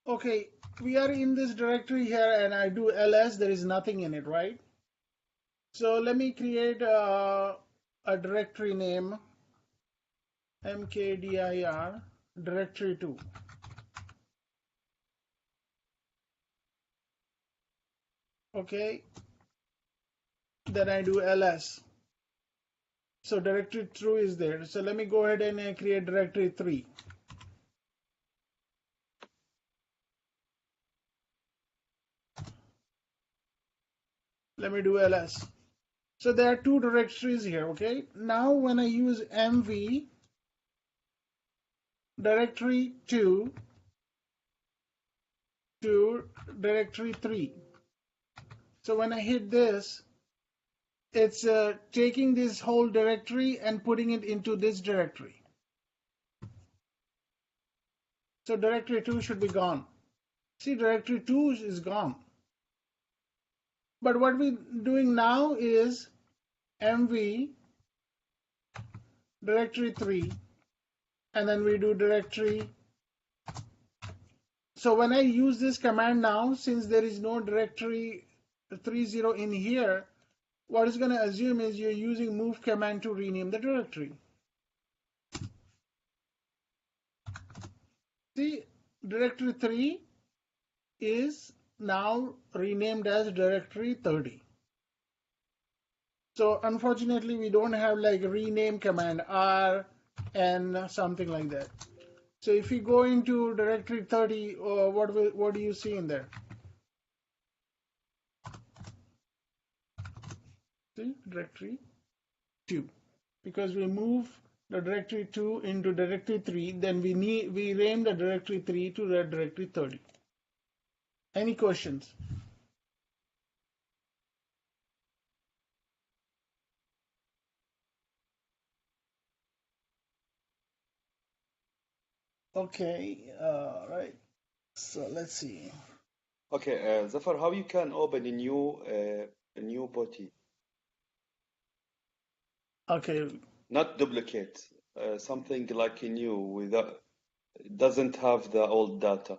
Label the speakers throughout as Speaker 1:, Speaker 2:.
Speaker 1: Okay, we are in this directory here and I do ls, there is nothing in it, right? So let me create a directory name mkdir directory2. Okay, then I do ls. So directory 2 is there. So let me go ahead and create directory 3. Let me do ls. So there are two directories here. Okay, now when I use mv directory 2 to directory 3, so when I hit this, it's taking this whole directory and putting it into this directory. So directory 2 should be gone. See, directory 2 is gone. But what we're doing now is mv directory 3, and then we do directory. So when I use this command now, since there is no directory 30 in here, what it's going to assume is you're using move command to rename the directory. See, directory 3 is now renamed as directory 30. So unfortunately, we don't have like rename command R and something like that. So if you go into directory 30, what do you see in there? See, directory 2. Because we move the directory 2 into directory 3, then we name the directory 3 to the directory 30. Any questions? Okay, right. So let's see.
Speaker 2: Okay, Zafar, how you can open a new body,
Speaker 1: Okay,
Speaker 2: not duplicate, something like a new without doesn't have the old data.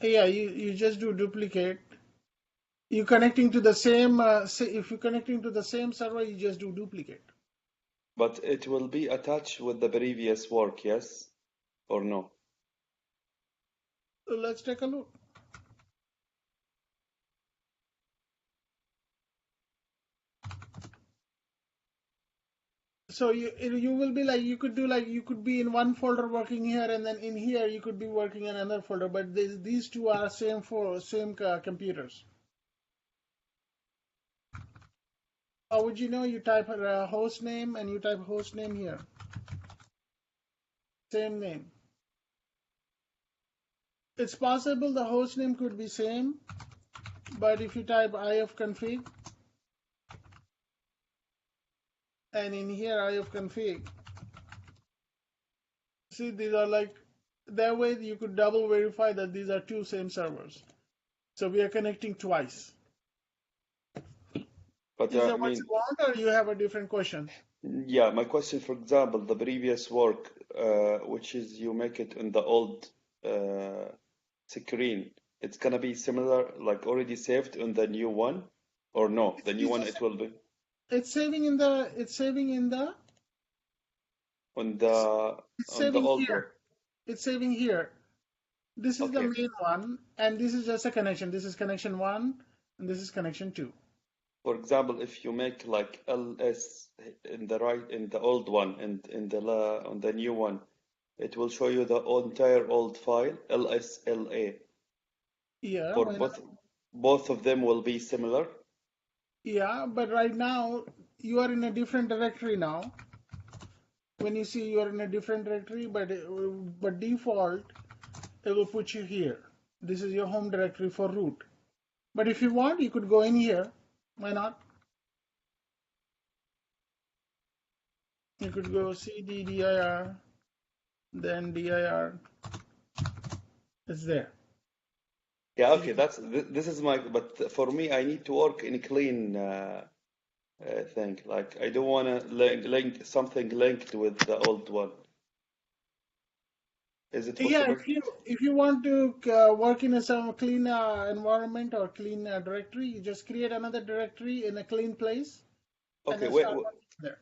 Speaker 1: yeah, you just do duplicate. You connecting to the same. If you're connecting to the same server, you just do duplicate.
Speaker 2: But it will be attached with the previous work, yes or no?
Speaker 1: So let's take a look. So you will be like, you could do like, you could be in one folder working here, and then in here you could be working in another folder. But these two are same computers. How would you know? You type a host name and you type host name here. Same name. It's possible the host name could be same, but if you type ifconfig and in here ifconfig, see, these are like, that way you could double verify that these are two same servers. So we are connecting twice.
Speaker 2: But
Speaker 1: Is
Speaker 2: I
Speaker 1: that what you
Speaker 2: mean,
Speaker 1: want, or you have a different question?
Speaker 2: yeah, my question, for example, the previous work, which is you make it in the old uh, screen, it's gonna be similar, like already saved on the new one, or no? The new
Speaker 1: It's
Speaker 2: one,
Speaker 1: just,
Speaker 2: it will be
Speaker 1: it's saving in the it's saving in the
Speaker 2: on
Speaker 1: it's,
Speaker 2: the
Speaker 1: it's
Speaker 2: on the
Speaker 1: saving
Speaker 2: old one.
Speaker 1: here. It's saving here. This is the
Speaker 2: Okay.
Speaker 1: main one, and this is just a connection. This is connection 1, and this is connection 2.
Speaker 2: For example, if you make like ls in the right in the old one and in on the new one, it will show you the entire old file lsla.
Speaker 1: Yeah,
Speaker 2: For
Speaker 1: why not?
Speaker 2: both of them will be similar.
Speaker 1: Yeah, but right now you are in a different directory now. When you see you are in a different directory, but default it will put you here. This is your home directory for root. But if you want, you could go in here. Why not? You could go cd-dir, then dir. It's there.
Speaker 2: Yeah,
Speaker 1: You
Speaker 2: okay,
Speaker 1: can,
Speaker 2: this is my, but for me, I need to work in a clean thing. Like I don't want to link something linked with the old one. Is it
Speaker 1: Yeah,
Speaker 2: possible?
Speaker 1: if you want to work in some clean environment or clean directory, you just create another directory in a clean place and
Speaker 2: Okay,
Speaker 1: then
Speaker 2: wait,
Speaker 1: start working there.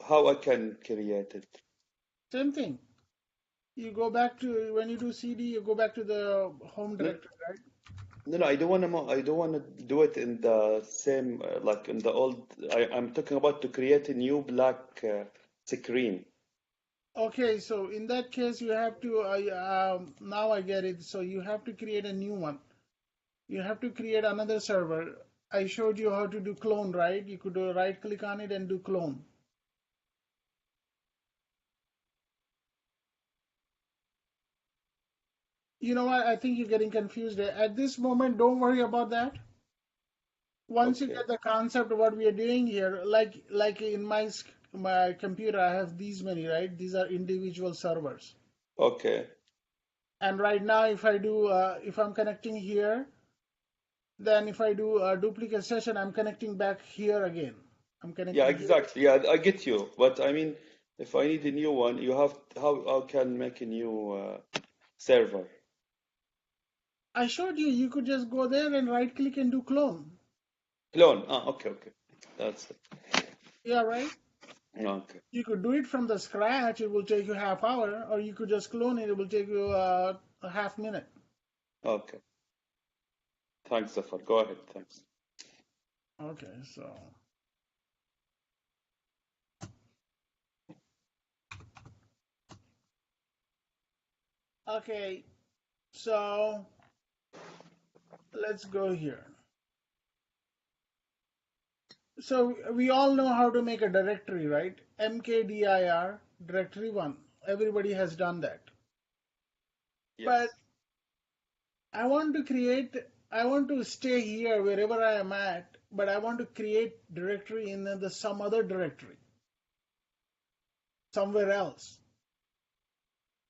Speaker 2: how I can create it?
Speaker 1: Same thing. You go back to when you do CD, you go back to the home
Speaker 2: No,
Speaker 1: directory, right?
Speaker 2: no, I don't want to. I don't want to do it in the same like in the old. I'm talking about to create a new black screen.
Speaker 1: Okay, so in that case, you have to. Now I get it. So you have to create a new one. You have to create another server. I showed you how to do clone, right? You could right click on it and do clone. You know what? I think you're getting confused. At this moment, don't worry about that. Once you
Speaker 2: Okay,
Speaker 1: get the concept of what we are doing here, like in my computer, I have these many, right? These are individual servers.
Speaker 2: okay.
Speaker 1: And right now, if I'm connecting here, then if I do a duplicate session, I'm connecting back here again. I'm
Speaker 2: Yeah,
Speaker 1: connecting here.
Speaker 2: exactly. Yeah, I get you. But I mean, if I need a new one, you have how can make a new server?
Speaker 1: I showed you, you could just go there and right click and do clone.
Speaker 2: Clone. Ah, okay, okay. That's it.
Speaker 1: Yeah, right?
Speaker 2: Okay,
Speaker 1: You could do it from the scratch, it will take you half hour, or you could just clone it, it will take you a half minute.
Speaker 2: okay. Thanks, Zafar. Go ahead. Thanks.
Speaker 1: Okay, so okay, so let's go here. So we all know how to make a directory, right? mkdir directory 1. Everybody has done that. But
Speaker 2: Yes.
Speaker 1: I want to stay here wherever I am at, but I want to create directory in some other directory, somewhere else.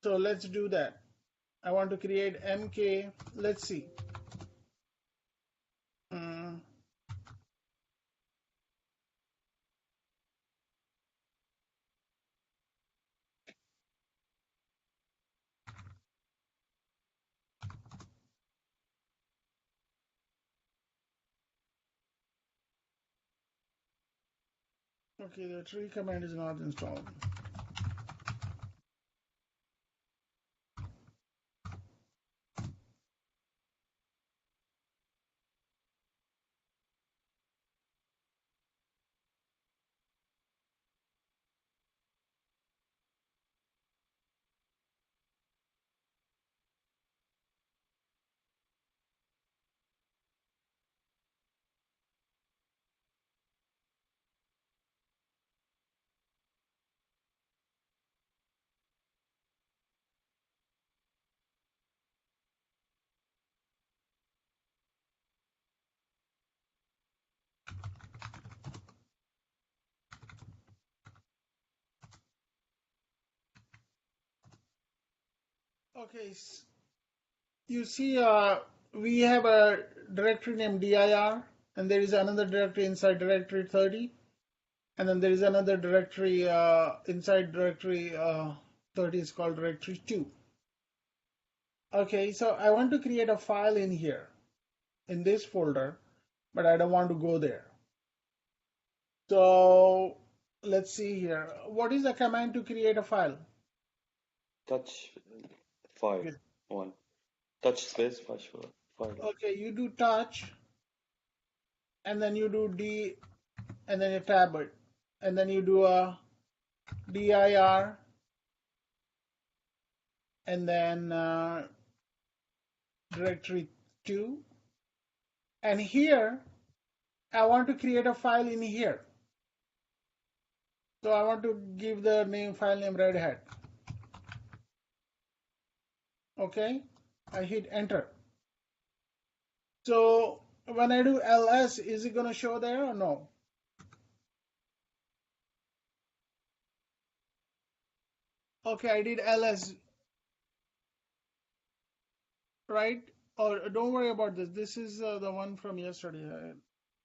Speaker 1: So let's do that. I want to create mk, let's see. Mm, okay, the tree command is not installed. Okay, you see, we have a directory named dir, and there is another directory inside directory 30, and then there is another directory inside directory 30 is called directory 2. Okay, so I want to create a file in here, in this folder, but I don't want to go there. So let's see here. What is the command to create a file?
Speaker 2: Touch file
Speaker 1: Okay,
Speaker 2: one. Touch space file.
Speaker 1: okay, you do touch, and then you do D, and then you tab it, and then you do a dir, and then directory 2. And here, I want to create a file in here. So I want to give the file name Red Hat. Okay, I hit enter. So when I do ls, is it going to show there or no? Okay, I did ls, right? Or don't worry about this. This is the one from yesterday.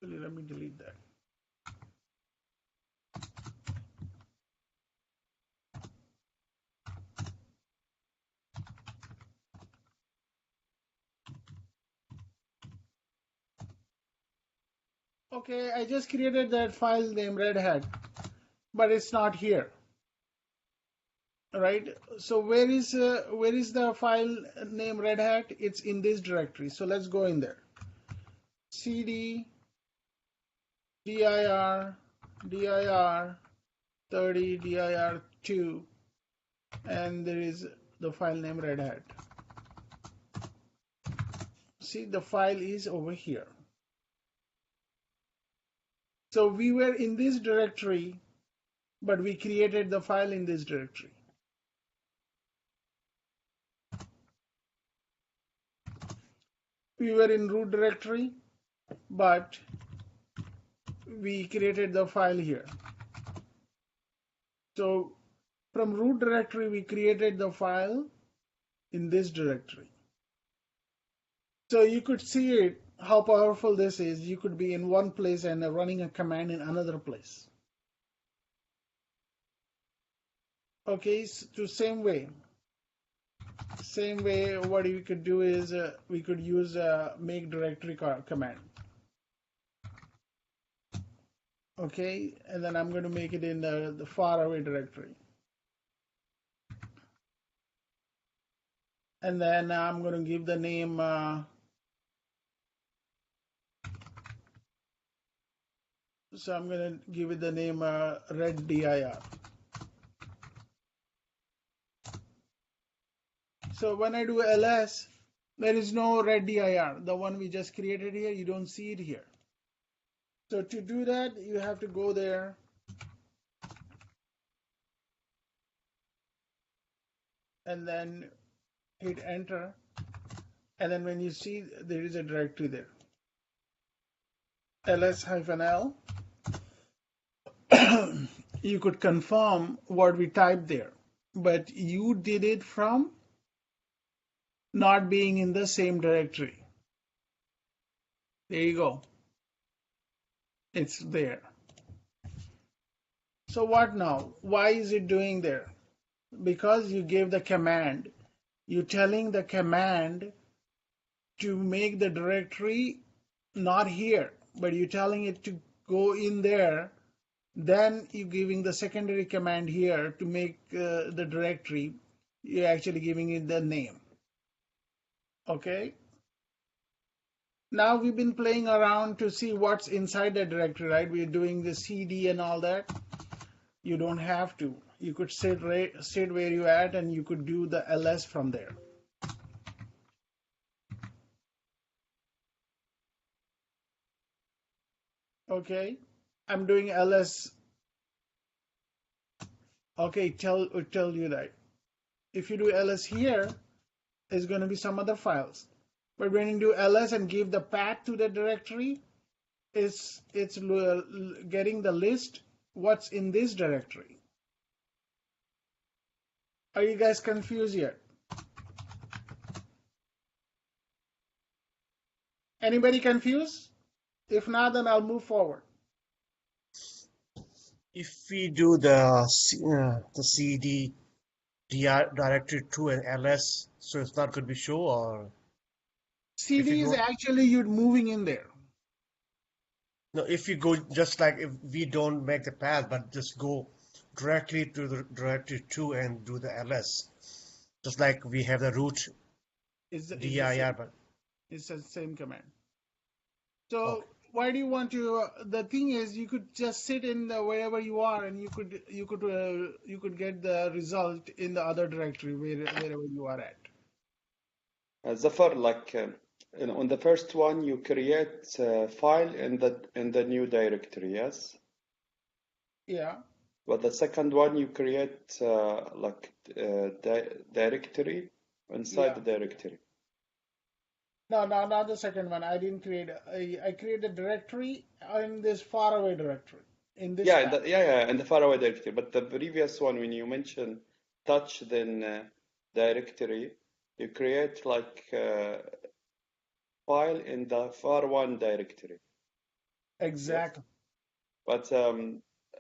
Speaker 1: Let me delete that. Okay, I just created that file named Red Hat, but it's not here, right? So where is the file name Red Hat? It's in this directory. So let's go in there. CD dir dir 30 dir 2, and there is the file name Red Hat. See, the file is over here. So we were in this directory, but we created the file in this directory. We were in root directory, but we created the file here. So from root directory, we created the file in this directory. So you could see it, how powerful this is. You could be in one place and running a command in another place. Okay, so same way, what we could do is we could use make directory command. Okay, and then I'm going to make it in the far away directory. And then I'm going to give the name so I'm going to give it the name red dir. So when I do ls, there is no red dir. The one we just created here, you don't see it here. So to do that, you have to go there and then hit enter. And then when you see there is a directory there, ls-l, you could confirm what we typed there, but you did it from not being in the same directory. There you go. It's there. So what now? Why is it doing there? Because you gave the command. You're telling the command to make the directory not here, but you're telling it to go in there. Then you're giving the secondary command here to make the directory. You're actually giving it the name. Okay. Now we've been playing around to see what's inside the directory, right? We're doing the CD and all that. You don't have to. You could sit where you're at and you could do the ls from there. Okay. I'm doing ls. Okay, tell you that. If you do ls here, there's going to be some other files. But when you do ls and give the path to the directory, it's getting the list what's in this directory. Are you guys confused yet? Anybody confused? If not, then I'll move forward.
Speaker 3: If we do the CD directory to an ls, so it's not going to be show, or if you
Speaker 1: CD is
Speaker 3: go
Speaker 1: actually you moving in there.
Speaker 3: no, if you go just like if we don't make the path, but just go directly to the directory 2 and do the ls, just like we have the root
Speaker 1: It's the
Speaker 3: dir,
Speaker 1: same.
Speaker 3: but
Speaker 1: It's the same command. So
Speaker 3: okay.
Speaker 1: why do you want to? The thing is, you could just sit in the wherever you are, and you could get the result in the other directory wherever you are at.
Speaker 2: Zafar, like on the first one, you create a file in the new directory, yes?
Speaker 1: Yeah.
Speaker 2: But the second one, you create directory inside
Speaker 1: Yeah.
Speaker 2: the directory.
Speaker 1: No, not the second one. I didn't create. I created a directory in this faraway directory in this
Speaker 2: Yeah,
Speaker 1: path.
Speaker 2: in the faraway directory. But the previous one, when you mention touch, then directory, you create like file in the far one directory. Yes,
Speaker 1: Exactly.
Speaker 2: but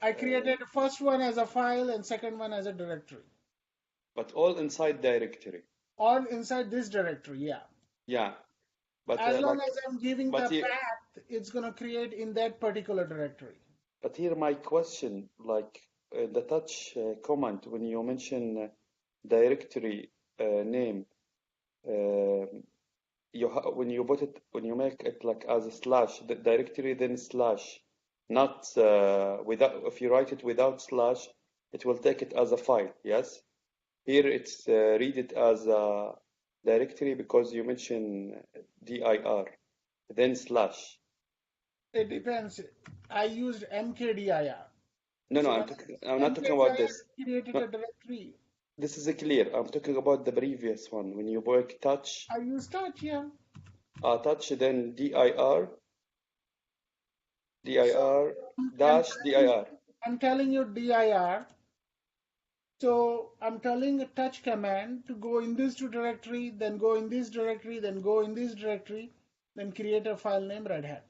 Speaker 1: I created the first one as a file and second one as a directory.
Speaker 2: all inside directory.
Speaker 1: All inside this directory. Yeah.
Speaker 2: Yeah, but
Speaker 1: As long as I'm giving the
Speaker 2: but you,
Speaker 1: path. it's going to create in that particular directory.
Speaker 2: But here my question, like the touch command, when you mention directory name, when you put it, when you make it like as a slash, the directory then slash, not without. If you write it without slash, it will take it as a file. Yes. Here it's read it as a directory because you mention dir, then slash.
Speaker 1: It depends. I used mkdir.
Speaker 2: No, no,
Speaker 1: So when
Speaker 2: I'm not talking about
Speaker 1: mkdir
Speaker 2: this.
Speaker 1: created
Speaker 2: No,
Speaker 1: a directory,
Speaker 2: this is clear. I'm talking about the previous one. When you work touch,
Speaker 1: I used touch, yeah.
Speaker 2: touch, then
Speaker 1: So
Speaker 2: dir
Speaker 1: I'm
Speaker 2: dash
Speaker 1: telling you,
Speaker 2: dir.
Speaker 1: I'm telling you dir. So I'm telling a touch command to go in this directory, then go in this directory, then go in this directory, then create a file name Red Hat.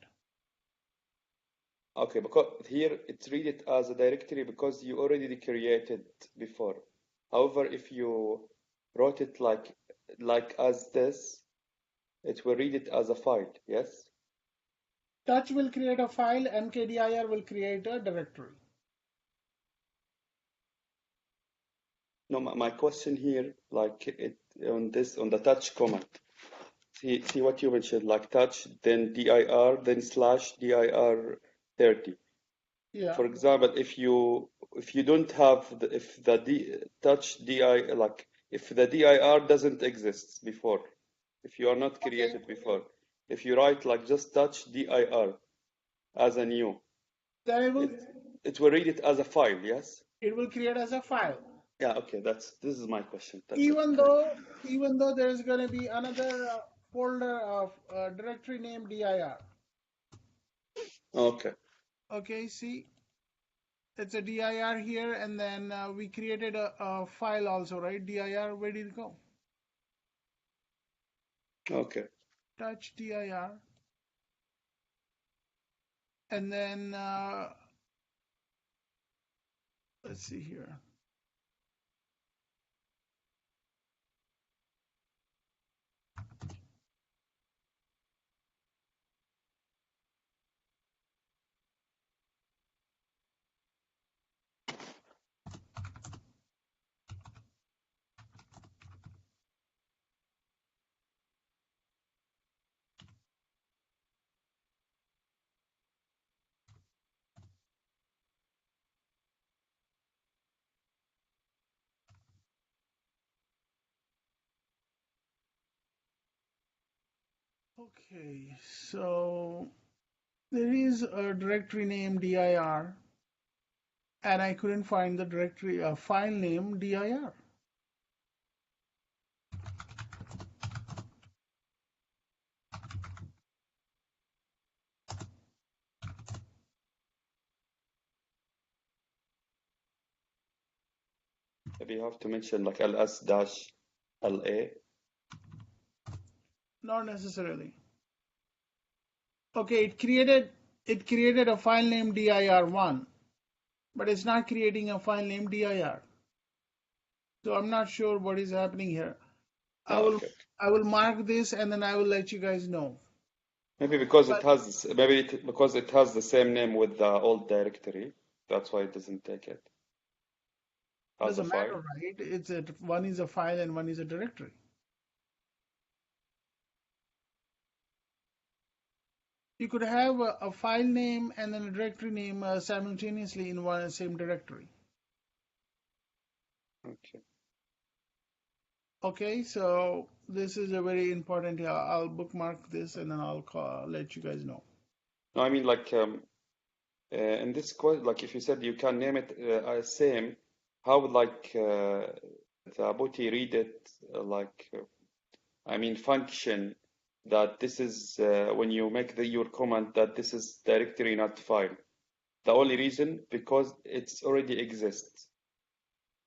Speaker 2: Okay, because here it's read it as a directory because you already created before. However, if you wrote it like as this, it will read it as a file. Yes.
Speaker 1: Touch will create a file, mkdir will create a directory.
Speaker 2: No, my question here, like it on this on the touch command. See what you mentioned, like touch, then dir, then slash dir 30.
Speaker 1: Yeah.
Speaker 2: For example, if you don't have if the touch dir, like if the dir doesn't exist before, if you are not
Speaker 1: Okay.
Speaker 2: created before, if you write like just touch dir as a new,
Speaker 1: Then
Speaker 2: it will read it as a file. Yes.
Speaker 1: it will create as a file.
Speaker 2: Yeah. Okay. This is my question. That's it.
Speaker 1: Even though there is going to be another folder of directory named dir.
Speaker 2: Okay.
Speaker 1: Okay, see, it's a dir here, and then we created a file also, right? Dir, where did it go?
Speaker 2: Okay.
Speaker 1: Touch dir, and then let's see here. Okay, so there is a directory named dir, and I couldn't find the directory file name dir.
Speaker 2: Maybe you have to mention like ls dash la.
Speaker 1: Not necessarily. Okay, it created a file named dir1, but it's not creating a file named dir. So I'm not sure what is happening here.
Speaker 2: Oh, okay.
Speaker 1: I will mark this and then I will let you guys know.
Speaker 2: Maybe because
Speaker 1: But
Speaker 2: because it has the same name with the old directory. That's why it doesn't take it as a
Speaker 1: doesn't
Speaker 2: file.
Speaker 1: matter, right? One is a file and one is a directory. You could have a file name and then a directory name simultaneously in one and same directory.
Speaker 2: Okay.
Speaker 1: Okay, so this is a very important. I'll bookmark this and then let you guys know.
Speaker 2: No, I mean like in this question, like if you said you can name it same, how would like the booty read it I mean function that this is when you make your comment that this is directory not file. The only reason because it's already exists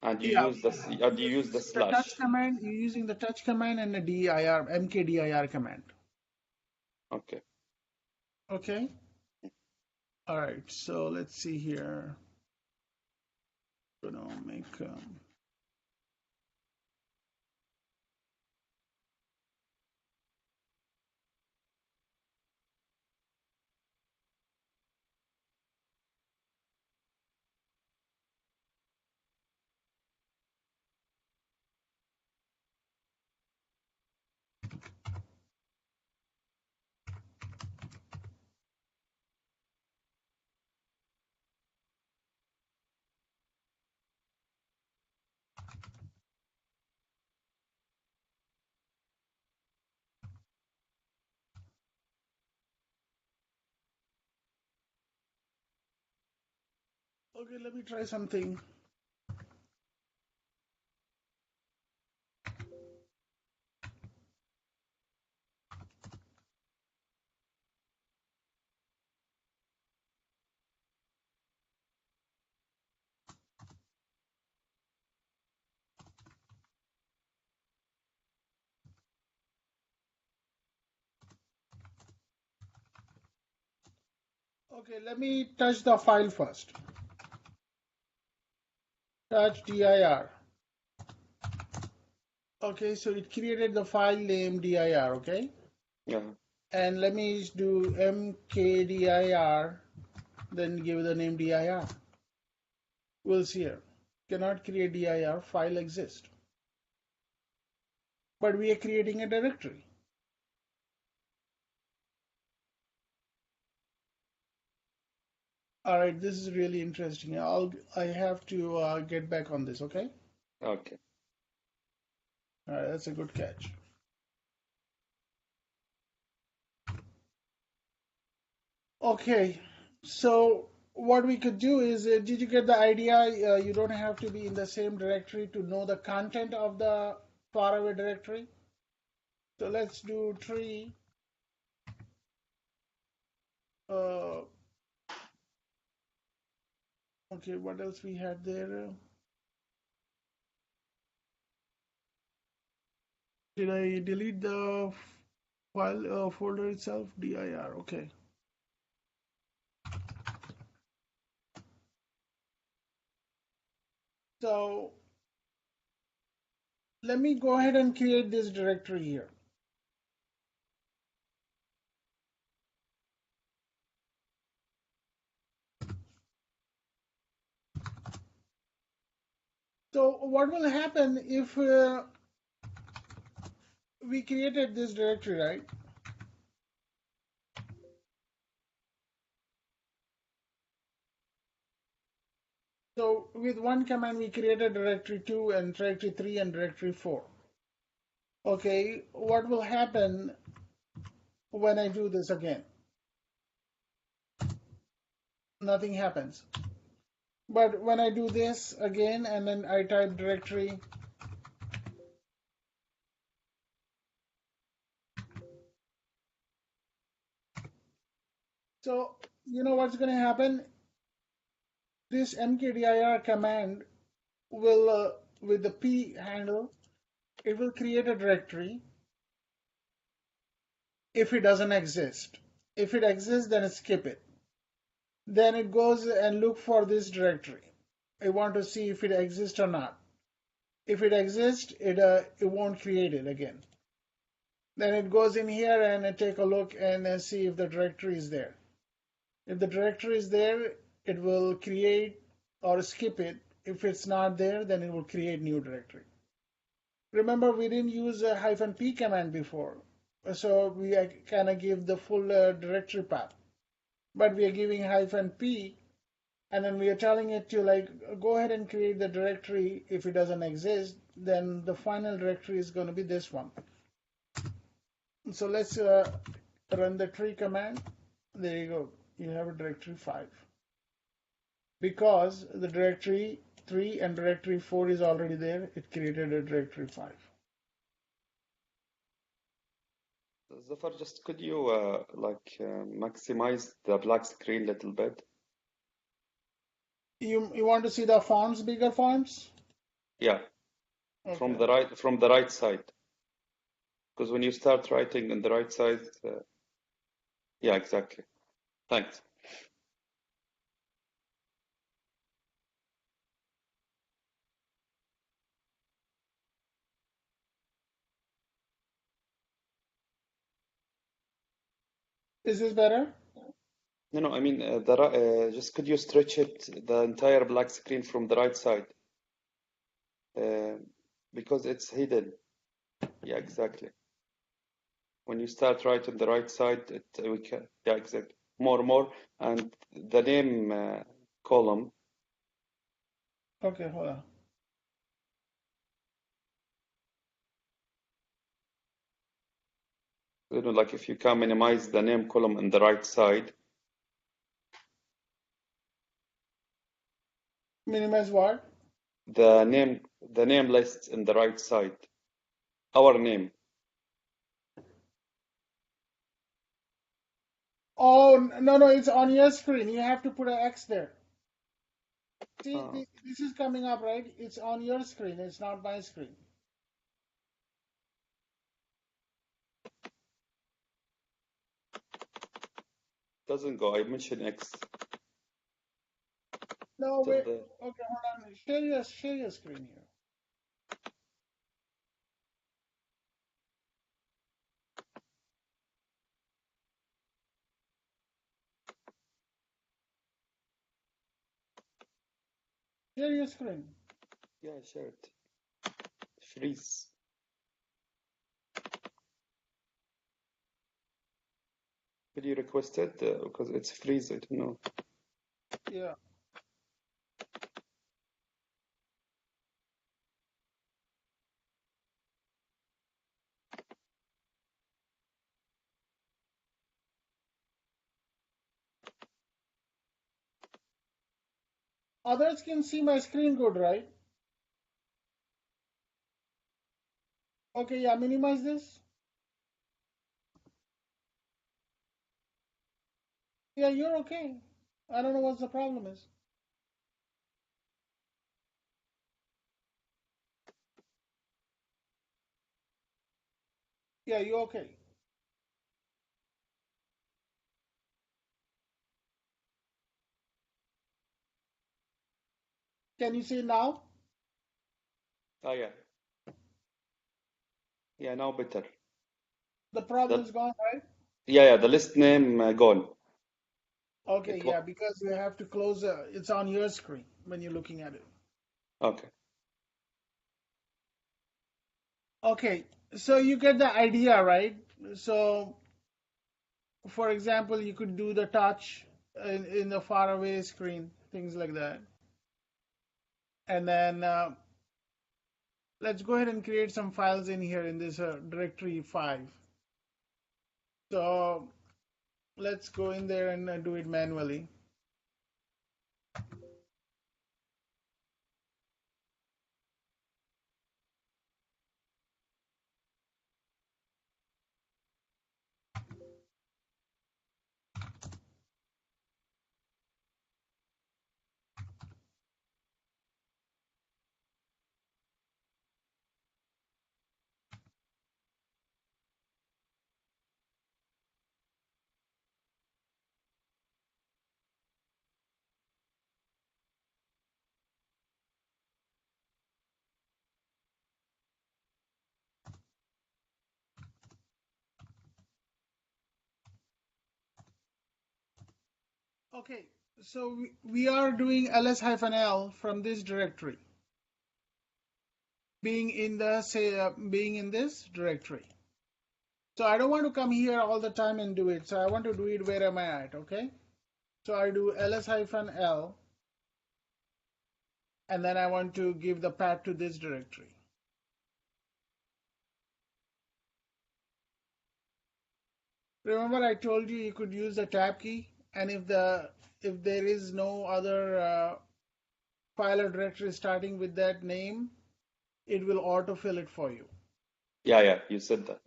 Speaker 2: and you
Speaker 1: Yeah,
Speaker 2: use the
Speaker 1: the touch
Speaker 2: slash.
Speaker 1: command. You're using the touch command and the dir mkdir command.
Speaker 2: Okay.
Speaker 1: Okay. All right. So let's see here. Gonna make. Okay, let me try something. Okay, let me touch the file first. Touch dir. Okay, so it created the file name dir, okay?
Speaker 2: Yeah.
Speaker 1: And let me do mkdir, then give the name dir. We'll see here. Cannot create dir, file exists. But we are creating a directory. All right, this is really interesting. I have to get back on this, okay?
Speaker 2: Okay.
Speaker 1: All right, that's a good catch. Okay, so what we could do is, did you get the idea? You don't have to be in the same directory to know the content of the faraway directory. So let's do tree. Uh, okay, what else we had there? Did I delete the file folder itself? dir, okay. So let me go ahead and create this directory here. So what will happen if we created this directory, right? So with one command, we created directory 2 and directory 3 and directory 4. Okay, what will happen when I do this again? Nothing happens. But when I do this again and then I type directory, so you know what's going to happen? This mkdir command will, with the p handle, it will create a directory if it doesn't exist. If it exists, then skip it. Then it goes and look for this directory. I want to see if it exists or not. If it exists, it won't create it again. Then it goes in here and take a look and see if the directory is there. If the directory is there, it will create or skip it. If it's not there, then it will create new directory. Remember, we didn't use a -p command before, so we kind of give the full directory path. But we are giving -p, and then we are telling it to go ahead and create the directory. If it doesn't exist, then the final directory is going to be this one. So let's run the tree command. There you go. You have a directory 5. Because the directory 3 and directory 4 is already there, it created a directory 5.
Speaker 2: Zafar, just could you maximize the black screen a little bit?
Speaker 1: You want to see the fonts, bigger fonts?
Speaker 2: Yeah,
Speaker 1: Okay.
Speaker 2: from the right side. Because when you start writing on the right side, yeah, exactly. Thanks.
Speaker 1: Is this better?
Speaker 2: No, I mean, just could you stretch it, the entire black screen from the right side? Because it's hidden. Yeah, exactly. When you start right on the right side, we can, yeah, exactly. More, and the name column.
Speaker 1: Okay, hold on.
Speaker 2: You know, like if you can minimize the name column on the right side.
Speaker 1: Minimize what?
Speaker 2: The name list in the right side. Our name.
Speaker 1: Oh, no, it's on your screen. You have to put an X there. See,
Speaker 2: Oh,
Speaker 1: this is coming up, right? It's on your screen. It's not my screen.
Speaker 2: doesn't go. I mentioned X
Speaker 1: No,
Speaker 2: till
Speaker 1: wait.
Speaker 2: the.
Speaker 1: Okay, hold on. Share your screen here. Share your screen.
Speaker 2: Yeah, sure. Freeze. Will you request it? Because it's freeze. I don't know.
Speaker 1: Yeah. Others can see my screen good, right? Okay, yeah, minimize this. Yeah, you're okay. I don't know what the problem is. Yeah, you're okay. Can you see now?
Speaker 2: Oh yeah. Yeah, now better.
Speaker 1: The problem
Speaker 2: The
Speaker 1: is gone, right?
Speaker 2: yeah, the list name gone.
Speaker 1: Okay,
Speaker 2: It
Speaker 1: yeah,
Speaker 2: was
Speaker 1: because you have to close. It's on your screen when you're looking at it.
Speaker 2: okay.
Speaker 1: Okay, so you get the idea, right? So, for example, you could do the touch in the faraway screen, things like that. And then let's go ahead and create some files in here in this directory 5. So let's go in there and do it manually. Okay, so we are doing ls-l from this directory, being in the being in this directory. So I don't want to come here all the time and do it. So I want to do it where am I at, okay? So I do ls-l, and then I want to give the path to this directory. Remember I told you you could use the tab key, and if there is no other file or directory starting with that name, it will autofill it for you.
Speaker 2: Yeah, you said that.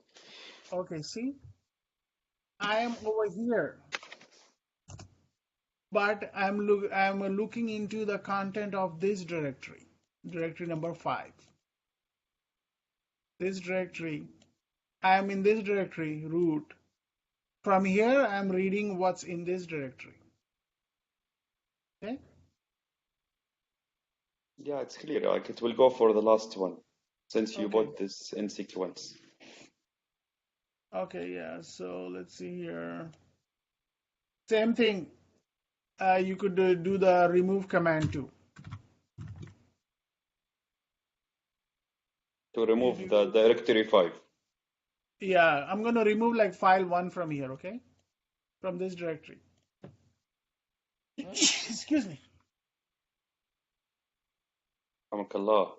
Speaker 1: Okay, see, I am over here, but I'm looking into the content of this directory number 5. This directory, I am in this directory root. From here, I'm reading what's in this directory. Okay.
Speaker 2: Yeah, it's clear. Like it will go for the last one since you
Speaker 1: Okay.
Speaker 2: bought this in sequence.
Speaker 1: Okay. Yeah. So let's see here. Same thing. You could do the remove command too.
Speaker 2: To
Speaker 1: You
Speaker 2: remove the
Speaker 1: do.
Speaker 2: directory 5.
Speaker 1: Yeah. I'm going to remove like file 1 from here. Okay. From this directory. Excuse me.
Speaker 2: Hamakallah.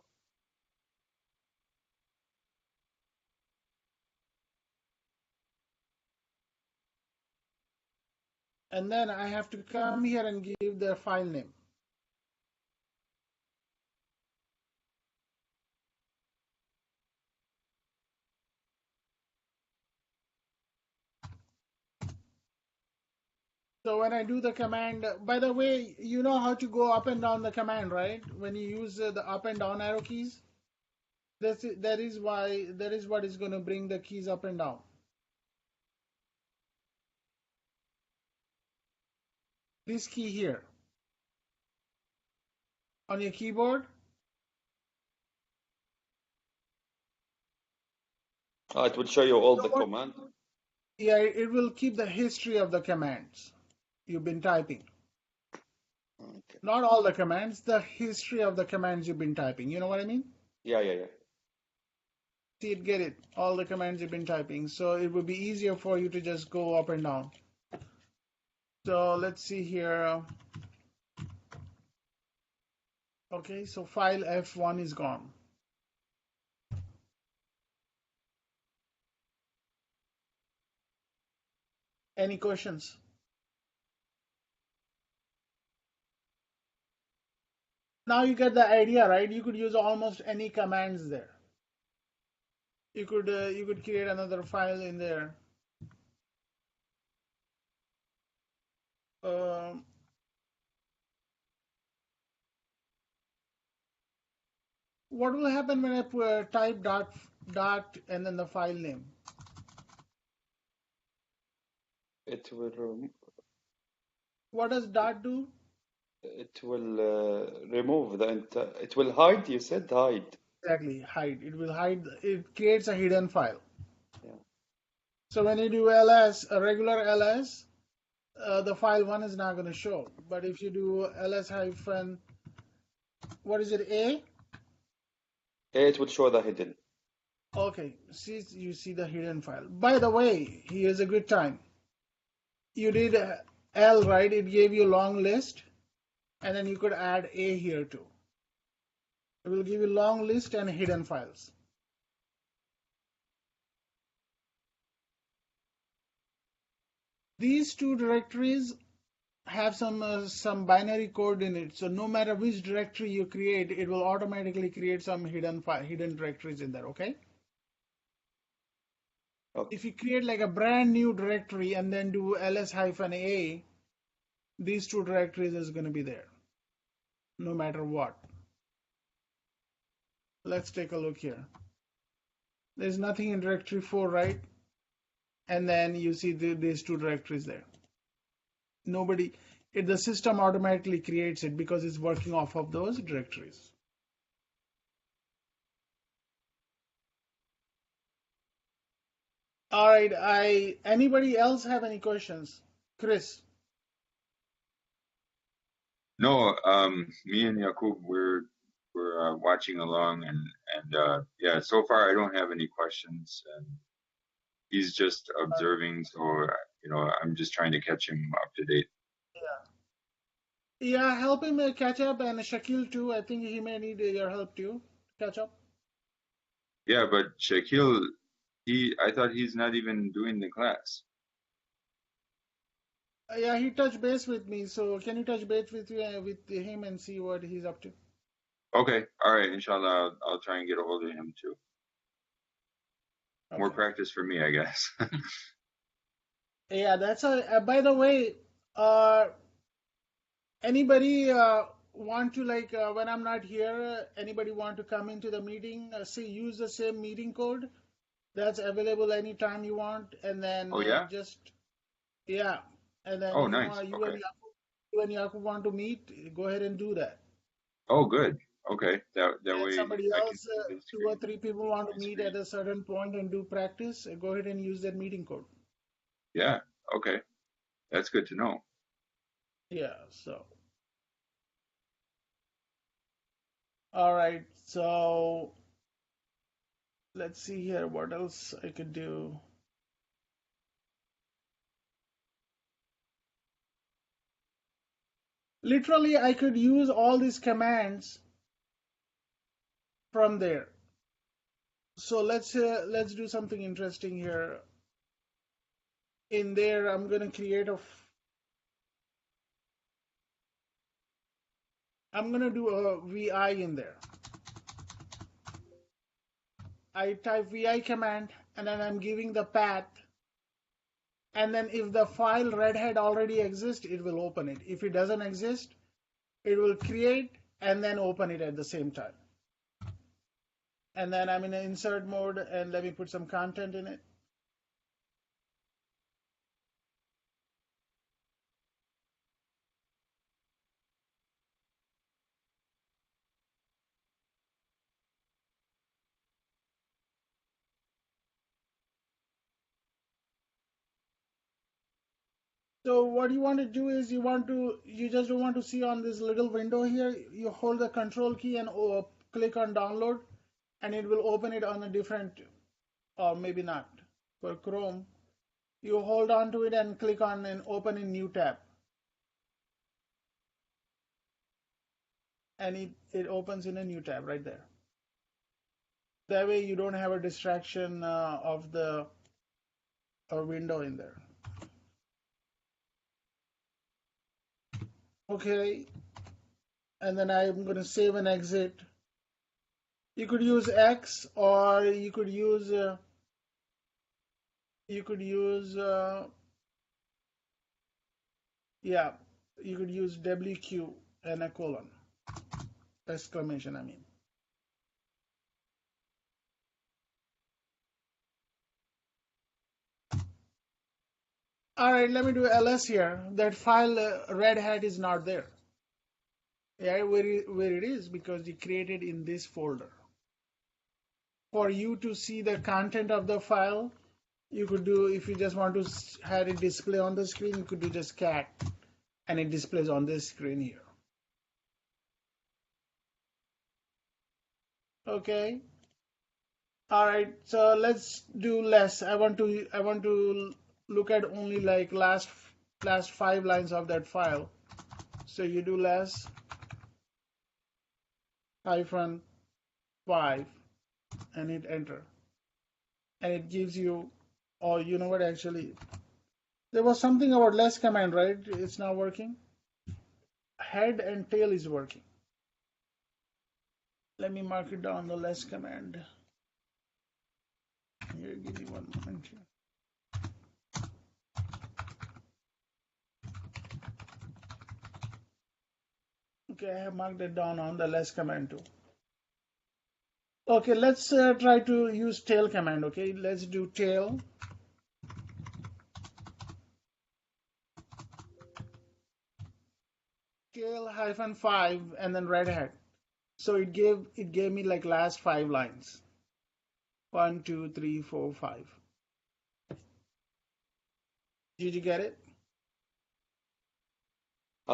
Speaker 1: And then I have to come here and give the file name. So when I do the command, by the way, you know how to go up and down the command, right? When you use the up and down arrow keys, that is what is going to bring the keys up and down. This key here on your keyboard,
Speaker 2: It will show you all
Speaker 1: so
Speaker 2: the command.
Speaker 1: yeah, it will keep the history of the commands you've been typing.
Speaker 2: Okay.
Speaker 1: Not all the commands, the history of the commands you've been typing. You know what I mean?
Speaker 2: Yeah.
Speaker 1: See it, get it, all the commands you've been typing. So it would be easier for you to just go up and down. So let's see here. Okay, so file F1 is gone. Any questions? Now you get the idea, right? You could use almost any commands there. You could create another file in there. Um, what will happen when I type dot and then the file name?
Speaker 2: It will
Speaker 1: What does dot do?
Speaker 2: remove it will hide. You said hide.
Speaker 1: Exactly, hide. It will hide. It creates a hidden file.
Speaker 2: Yeah.
Speaker 1: So when you do ls, a regular ls, the file one is not going to show. But if you do ls hyphen, what is it, A?
Speaker 2: It will show the hidden.
Speaker 1: Okay, see, you see the hidden file. By the way, here's a good time. You did L, right? It gave you a long list, and then you could add A here too. It will give you long list and hidden files. These two directories have some binary code in it, so no matter which directory you create, it will automatically create some hidden directories in there. Okay.
Speaker 2: Okay.
Speaker 1: If you create like a brand new directory and then do ls-a, these two directories is going to be there, no matter what. Let's take a look here. There's nothing in directory 4, right? And then you see these two directories there. The system automatically creates it because it's working off of those directories. All right, anybody else have any questions? Chris?
Speaker 4: No, me and Yakub, we're watching along, and yeah, so far I don't have any questions, and he's just observing, so I'm just trying to catch him up to date.
Speaker 1: Yeah, help him catch up, and Shakil too. I think he may need your help too, catch up.
Speaker 4: Yeah, but Shaquille, I thought he's not even doing the class.
Speaker 1: Yeah, he touched base with me, so can you touch base with him and see what he's up to?
Speaker 4: Okay, all right, inshallah, I'll try and get a hold of him too. More
Speaker 1: Okay.
Speaker 4: practice for me, I guess.
Speaker 1: Yeah, that's by the way, anybody want to when I'm not here, anybody want to come into the meeting? Say use the same meeting code that's available anytime you want, and then
Speaker 4: Oh yeah?
Speaker 1: yeah, and then
Speaker 4: Oh nice. Okay.
Speaker 1: You and Yakub want to meet, go ahead and do that.
Speaker 4: Oh good. Okay. That
Speaker 1: And
Speaker 4: way
Speaker 1: somebody
Speaker 4: I can
Speaker 1: else,
Speaker 4: see his
Speaker 1: 2 or
Speaker 4: screen.
Speaker 1: 3 people want to
Speaker 4: My
Speaker 1: meet at
Speaker 4: screen.
Speaker 1: a certain point and do practice, go ahead and use that meeting code.
Speaker 4: Yeah. Okay. That's good to know.
Speaker 1: Yeah, so. All right, so let's see here what else I could do. Literally, I could use all these commands from there. So let's do something interesting here. In there, I'm gonna I'm gonna do a VI in there. I type VI command and then I'm giving the path And then if the file Red Hat already exists, it will open it. If it doesn't exist, it will create and then open it at the same time. And then I'm in an insert mode, and let me put some content in it. So what you want to do is you just don't want to see on this little window here. You hold the control key and click on download, and it will open it on a different, or maybe not. For Chrome, you hold on to it and click on and open a new tab, and it opens in a new tab right there. That way you don't have a distraction of the window in there. Okay, and then I'm going to save and exit. You could use X, or you could use yeah, you could use WQ and a colon, exclamation, I mean. All right, let me do ls here. That file Red Hat is not there. Yeah, where it is, because you created in this folder. For you to see the content of the file, you could do, if you just want to have it display on the screen, you could do just cat, and it displays on this screen here. Okay. All right, so let's do less. I want to look at only like last 5 lines of that file. So you do less hyphen 5 and hit enter, and it gives you, oh, you know what, actually there was something about less command, right? It's not working. Head and tail is working. Let me mark it down, the less command. Here, give me one moment here. Okay, I have marked it down on the less command too. Okay, let's try to use tail command. Okay, let's do tail. Tail hyphen 5 and then Red Hat. So it gave me like last 5 lines. 1, 2, 3, 4, 5. Did you get it?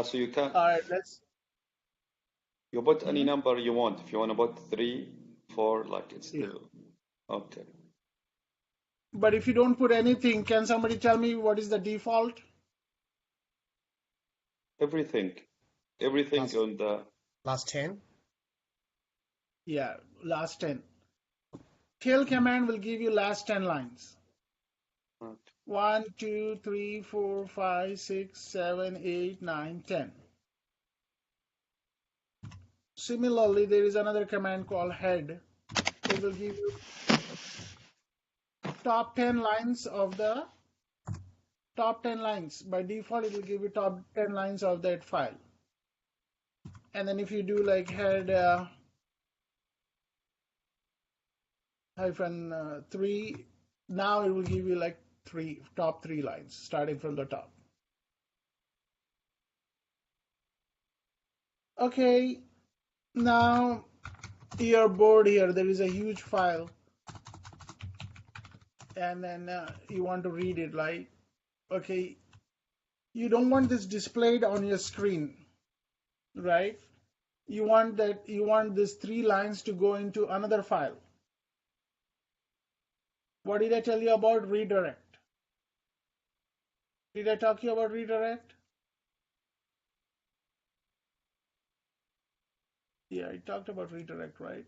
Speaker 2: So you can
Speaker 1: All right,
Speaker 2: you put any number you want. If you want to put 3, 4, like it's still okay.
Speaker 1: But if you don't put anything, can somebody tell me what is the default?
Speaker 2: Everything on the
Speaker 3: Last 10.
Speaker 1: Yeah, last 10. Tail command will give you last 10 lines. 1, 2, 3, 4, 5, 6, 7, 8, 9, 10. Similarly, there is another command called head. It will give you top 10 lines of the top 10 lines. By default, it will give you top 10 lines of that file. And then if you do like head hyphen 3, now it will give you like top 3 lines starting from the top. Okay, now your board here, there is a huge file, and then you want to read it, like, okay, you don't want this displayed on your screen, right? You want this 3 lines to go into another file. What did I tell you about redirect? Did I talk to you about redirect? Yeah, I talked about redirect, right?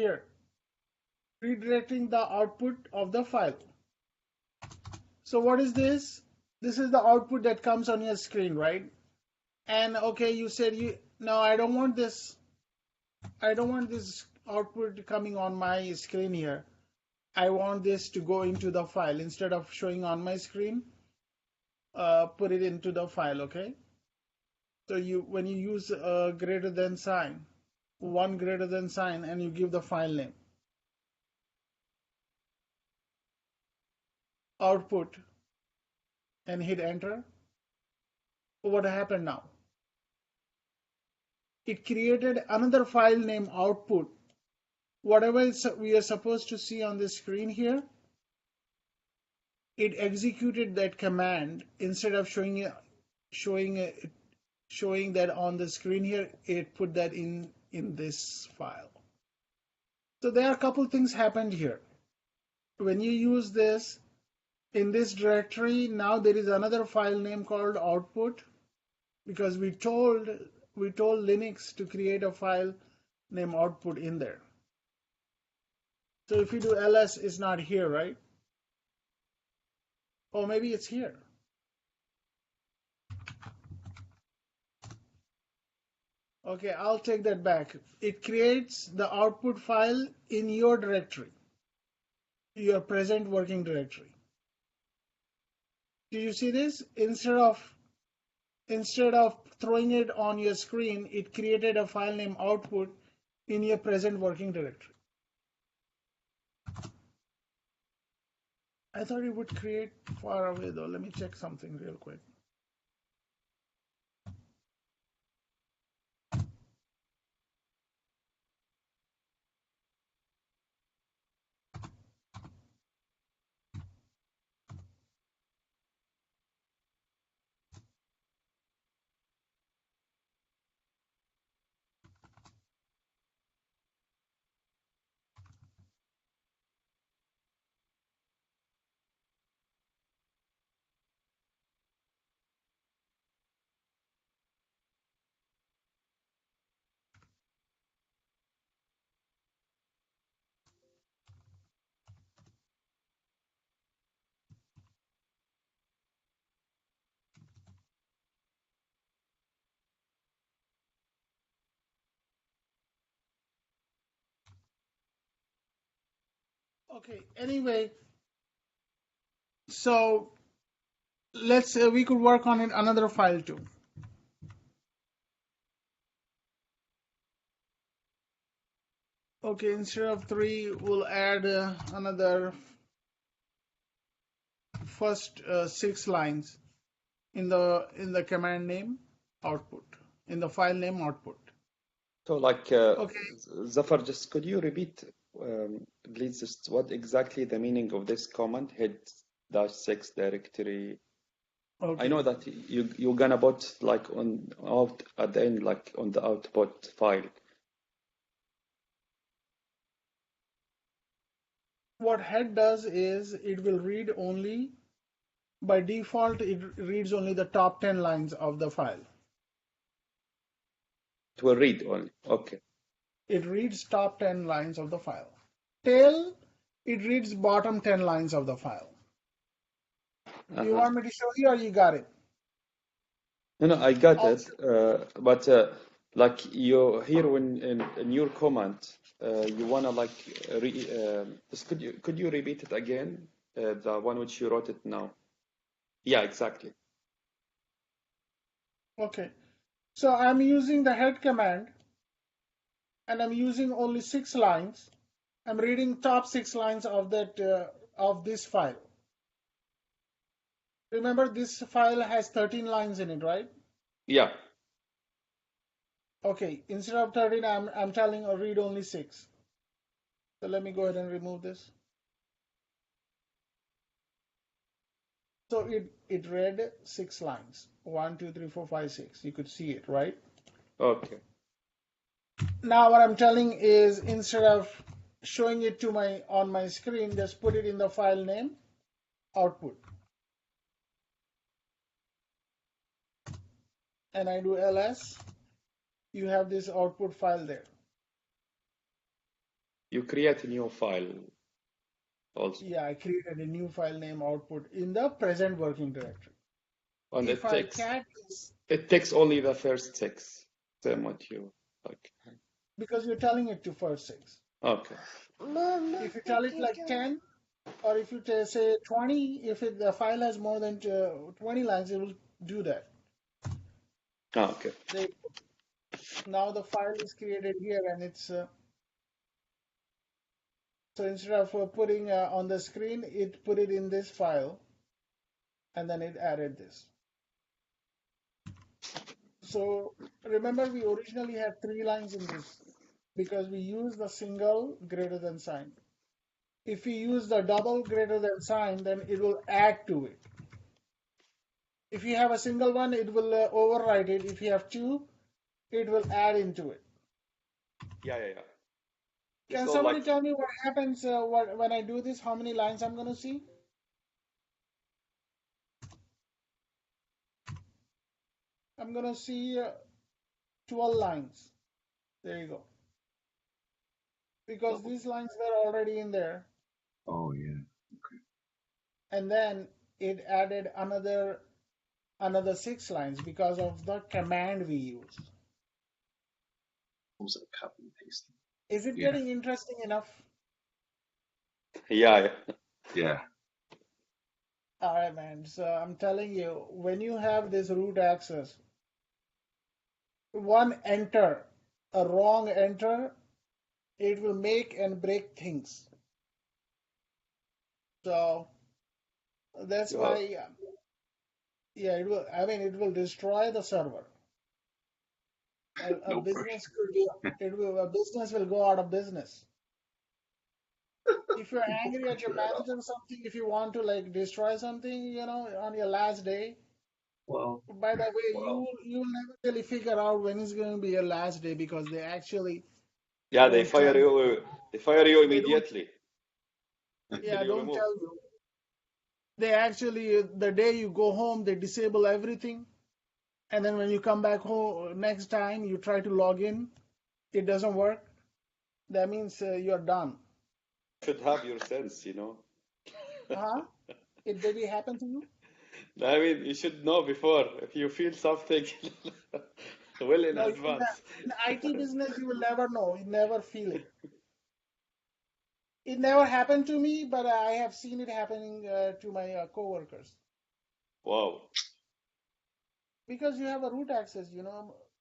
Speaker 1: here, redirecting the output of the file. So what is this? This is the output that comes on your screen, right? And okay, you said no, I don't want this. I don't want this output coming on my screen here. I want this to go into the file instead of showing on my screen. Put it into the file, okay? So when you use a greater than sign, one greater than sign, and you give the file name, output, and hit enter, what happened now? It created another file named output. Whatever we are supposed to see on the screen here, it executed that command instead of showing that on the screen here. It put that in this file. So there are a couple things happened here. When you use this in this directory, now there is another file name called output, because we told Linux to create a file named output in there. So if you do ls, it's not here, right? Or maybe it's here. Okay, I'll take that back. It creates the output file in your directory, your present working directory. Do you see this? Instead of throwing it on your screen, it created a file named output in your present working directory. I thought it would create far away though. Let me check something real quick. Okay, anyway, so let's we could work on it another file too. Okay, instead of 3, we'll add another first 6 lines in the command name output, in the file name output.
Speaker 2: So like,
Speaker 1: Okay.
Speaker 2: Zafar, just could you repeat, please, just what exactly the meaning of this command, head-6 directory?
Speaker 1: Okay.
Speaker 2: I know that you're gonna put like out at the end, like on the output file.
Speaker 1: What head does is it will read only, by default, it reads only the top 10 lines of the file.
Speaker 2: It will read only. Okay.
Speaker 1: It reads top 10 lines of the file. Tail, it reads bottom 10 lines of the file. Do you want me to show you, or you got it?
Speaker 2: No, I got it.
Speaker 1: Also,
Speaker 2: But like you here when in your comment, you wanna like just could you repeat it again? The one which you wrote it now. Yeah, exactly.
Speaker 1: okay. So I'm using the head command, and I'm using only 6 lines. I'm reading top 6 lines of that of this file. Remember, this file has 13 lines in it, right?
Speaker 2: Yeah.
Speaker 1: Okay, instead of 13, I'm telling read only 6. So let me go ahead and remove this. So it read 6 lines. 1, 2, 3, 4, 5, 6. You could see it, right?
Speaker 2: Okay.
Speaker 1: Now what I'm telling is, instead of showing it to on my screen, just put it in the file name output. And I do ls, you have this output file there.
Speaker 2: You create a new file also.
Speaker 1: Yeah, I created a new file name output in the present working directory.
Speaker 2: And
Speaker 1: If I cat this,
Speaker 2: it takes only the first six. Same what you like.
Speaker 1: because you're telling it to first six.
Speaker 2: Okay.
Speaker 1: If you tell it like 10, or if you say 20, if the file has more than 20 lines, it will do that.
Speaker 2: Okay.
Speaker 1: Now the file is created here, and it's so instead of putting on the screen, it put it in this file, and then it added this. So remember, we originally had 3 lines in this because we use the single greater than sign. If we use the double greater than sign, then it will add to it. If you have a single one, it will override it. If you have 2, it will add into it.
Speaker 2: Yeah.
Speaker 1: Can
Speaker 2: So
Speaker 1: somebody
Speaker 2: like
Speaker 1: tell me what happens when I do this? How many lines I'm going to see? I'm going to see 12 lines. There you go. Because these lines were already in there.
Speaker 4: Oh, yeah. Okay.
Speaker 1: And then it added another 6 lines because of the command we used.
Speaker 5: What was that, copy and paste?
Speaker 1: Is it
Speaker 4: Yeah.
Speaker 1: getting interesting enough?
Speaker 2: yeah.
Speaker 4: Yeah.
Speaker 1: All right, man. So I'm telling you, when you have this root access, one enter, a wrong enter, it will make and break things. So that's
Speaker 2: You
Speaker 1: why, yeah, it will. I mean, it will destroy the server. A
Speaker 4: No
Speaker 1: business
Speaker 4: pressure.
Speaker 1: could be, a business will go out of business. If you're
Speaker 5: No
Speaker 1: angry at your
Speaker 5: pressure at all.
Speaker 1: manager or something, if you want to like destroy something, on your last day,
Speaker 5: Well,
Speaker 1: by the way, you'll never really figure out when is going to be your last day because they actually
Speaker 2: yeah, they
Speaker 1: don't
Speaker 2: fire
Speaker 1: tell you.
Speaker 2: you they fire you
Speaker 1: They don't,
Speaker 2: immediately until
Speaker 1: yeah,
Speaker 2: you
Speaker 1: don't
Speaker 2: remove.
Speaker 1: tell you. They actually, the day you go home, they disable everything. And then when you come back home next time, you try to log in, it doesn't work. That means you're done.
Speaker 2: Should have your sense.
Speaker 1: Huh? Did it happen to you?
Speaker 2: I mean, you should know before if you feel something well in
Speaker 1: No,
Speaker 2: advance.
Speaker 1: in IT business, you will never know. You never feel it. It never happened to me, but I have seen it happening to my coworkers.
Speaker 2: Wow.
Speaker 1: Because you have a root access.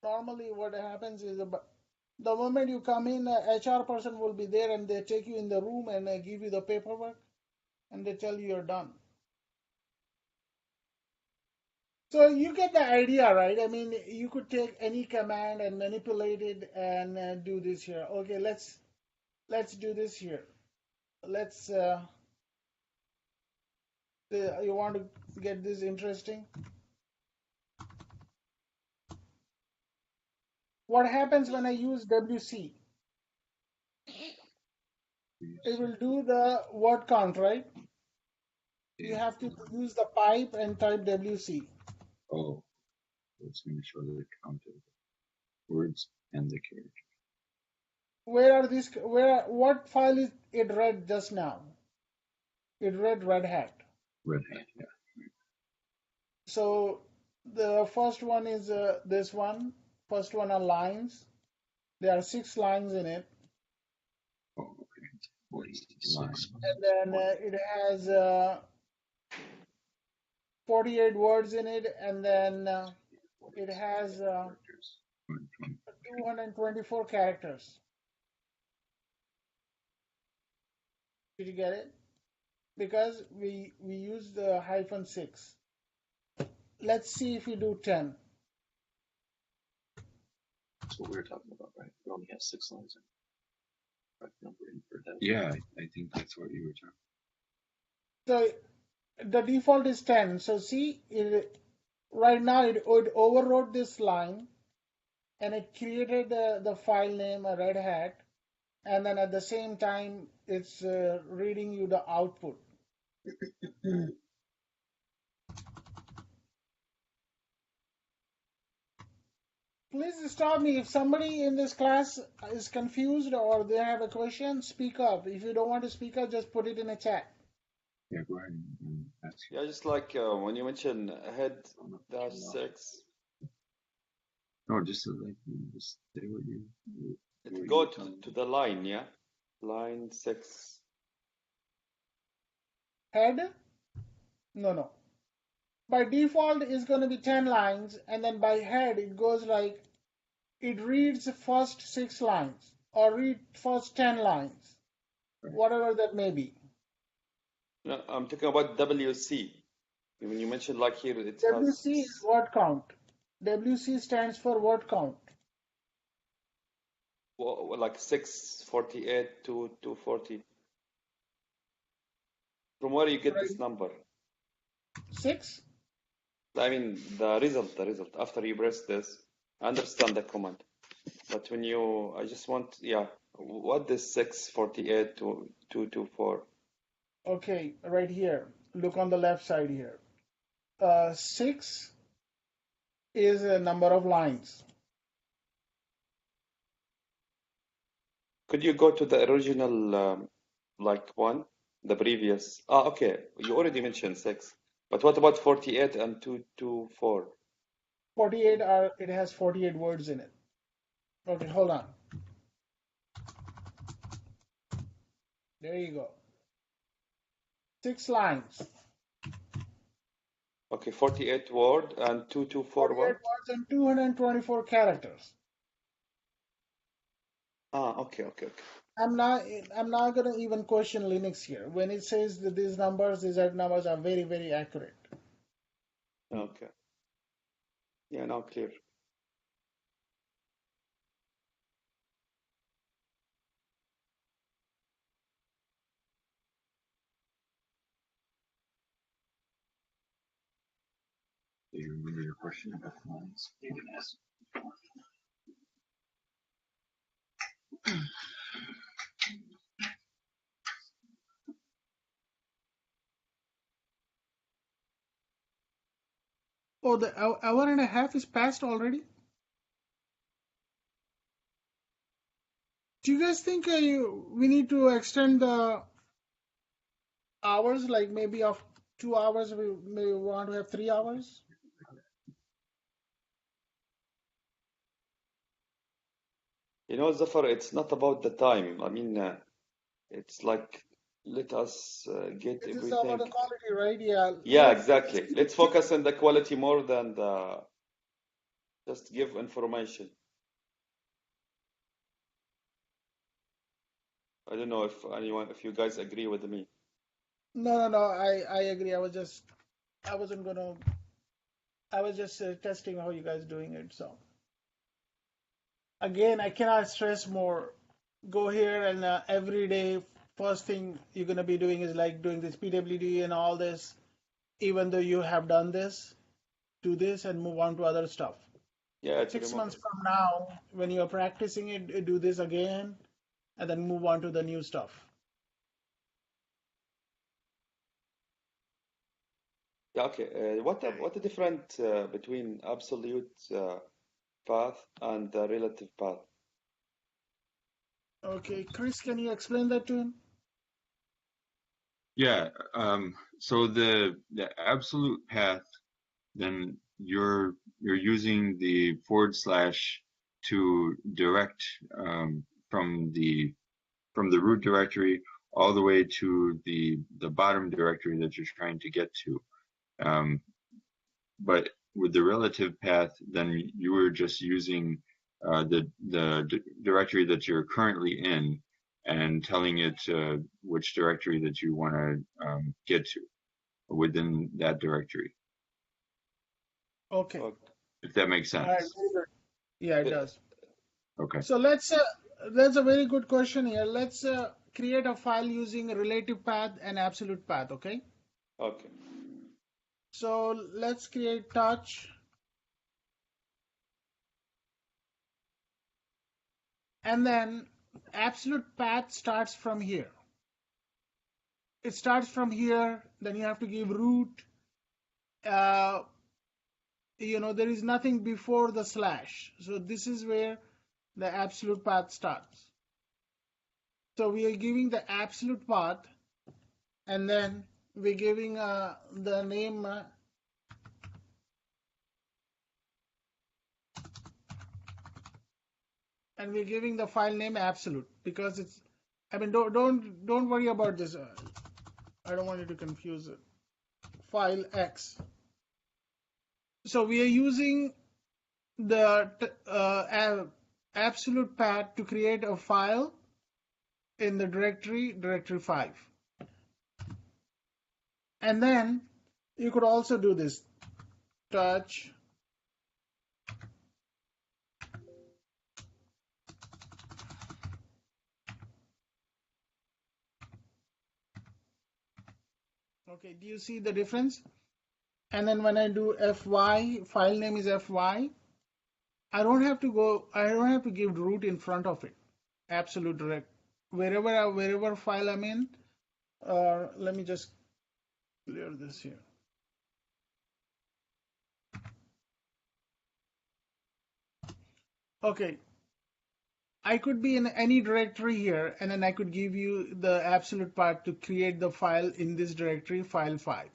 Speaker 1: Normally what happens is the moment you come in, HR person will be there and they take you in the room and give you the paperwork and they tell you you're done. So you get the idea, right? I mean, you could take any command and manipulate it and do this here. Okay, let's do this here. Let's you want to get this interesting? What happens when I use WC? It will do the word count, right? You
Speaker 4: Yeah.
Speaker 1: have to use the pipe and type WC.
Speaker 4: Oh, it's going to show the count of words and the character.
Speaker 1: What file is it read just now? It read Red Hat.
Speaker 4: Red Hat, yeah.
Speaker 1: So the first one is this one. First one are lines. There are 6 lines in it.
Speaker 4: Oh, okay. 46
Speaker 5: lines.
Speaker 1: And then it has 48 words in it. And then it has
Speaker 4: characters.
Speaker 1: 224 characters. Did you get it? Because we use the -6. Let's see if we do 10.
Speaker 5: That's what we were talking about, right? We only have 6 lines in correct numbering for that.
Speaker 4: Yeah, I think that's what you were talking.
Speaker 1: So the default is 10. So see, right now it overrode this line and it created the file name Red Hat, and then at the same time it's reading you the output. Please stop me. If somebody in this class is confused or they have a question, speak up. If you don't want to speak up, just put it in a chat.
Speaker 4: Yeah, go ahead and ask.
Speaker 2: Yeah, just like when you mention head dash 6,
Speaker 4: No, just like just say what you
Speaker 2: it go to the line, yeah? Line 6.
Speaker 1: Head? No. By default, it's going to be 10 lines, and then by head, it goes like it reads the first 6 lines or read first 10 lines, whatever that may be.
Speaker 2: No, I'm talking about WC. When you mentioned like here, it has
Speaker 1: WC is word count. WC stands for word count.
Speaker 2: like 648 to 240. From where you get
Speaker 1: Right.
Speaker 2: this number?
Speaker 1: 6?
Speaker 2: I mean, the result. After you press this, I understand the command. But when you, I just want, yeah, what is 648 to 224?
Speaker 1: Okay, right here. Look on the left side here. 6 is a number of lines.
Speaker 2: Could you go to the original, like one, the previous? Okay, you already mentioned 6. But what about 48 and 224?
Speaker 1: 48 it has 48 words in it. Okay, hold on. There you go. 6 lines.
Speaker 2: Okay, 48 word and 224
Speaker 1: 48
Speaker 2: what?
Speaker 1: words and 224 characters.
Speaker 2: Okay.
Speaker 1: I'm not gonna even question Linux here. When it says that these exact numbers are very, very accurate.
Speaker 2: Okay. Yeah, now clear.
Speaker 4: Do you remember your question about lines?
Speaker 5: You can ask.
Speaker 1: Oh, the hour and a half is passed already? Do you guys think we need to extend the hours, like maybe of 2 hours, we may want to have 3 hours?
Speaker 2: You know, Zafar, it's not about the time. I mean, it's like let us get
Speaker 1: It is about
Speaker 2: everything.
Speaker 1: the quality, right? Yeah.
Speaker 2: Yeah, exactly. Let's focus on the quality more than the just give information. I don't know if you guys agree with me.
Speaker 1: No. I agree. I was just testing how you guys doing it. So again, I cannot stress more. Go here and every day, first thing you're gonna be doing is like doing this PWD and all this. Even though you have done this, do this and move on to other stuff.
Speaker 2: Yeah, to
Speaker 1: 6 months
Speaker 2: remember.
Speaker 1: from now, when you're practicing it, do this again, and then move on to the new stuff.
Speaker 2: Yeah, okay. What the difference between absolute path and the relative path?
Speaker 1: Okay, Chris, can you explain that to him?
Speaker 4: Yeah. So the absolute path, then you're using the forward slash to direct from the root directory all the way to the bottom directory that you're trying to get to. But with the relative path, then you were just using the directory that you're currently in and telling it which directory that you want to get to within that directory.
Speaker 1: Okay,
Speaker 2: Okay.
Speaker 4: If that makes
Speaker 1: all right,
Speaker 4: sense.
Speaker 1: very good. Yeah, it
Speaker 2: Uh,
Speaker 1: does.
Speaker 4: Okay.
Speaker 1: So that's a very good question here. Let's create a file using relative path and absolute path, okay?
Speaker 2: Okay.
Speaker 1: So let's create touch, and then absolute path starts from here. It starts from here, then you have to give root, there is nothing before the slash. So this is where the absolute path starts. So we are giving the absolute path, and then we're giving the name, and we're giving the file name absolute, because it's, don't worry about this. I don't want you to confuse it. File X. So we are using the absolute path to create a file in the directory 5. And then you could also do this touch okay, do you see the difference? And then when I do fy, file name is fy, I don't have to give root in front of it. Absolute direct, wherever file I'm in. Let me just clear this here. Okay, I could be in any directory here, and then I could give you the absolute path to create the file in this directory, file 5.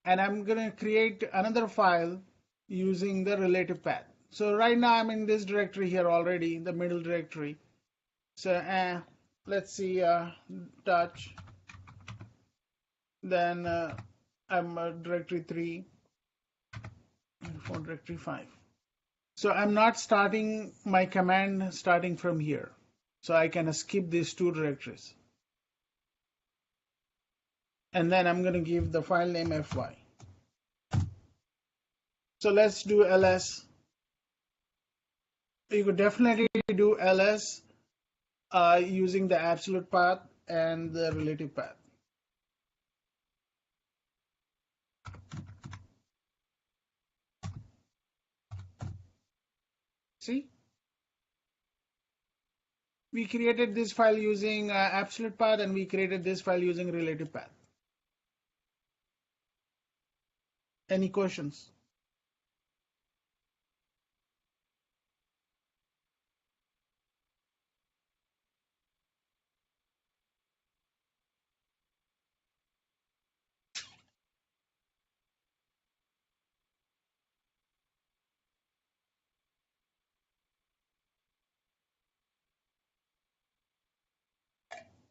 Speaker 1: And I'm going to create another file using the relative path. So right now I'm in this directory here already, the middle directory. So let's see, touch. Then I'm directory 3 for directory 5. So I'm not starting my command starting from here. So I can skip these two directories. And then I'm going to give the file name fy. So let's do ls. You could definitely do ls using the absolute path and the relative path. See? We created this file using absolute path, and we created this file using relative path. Any questions?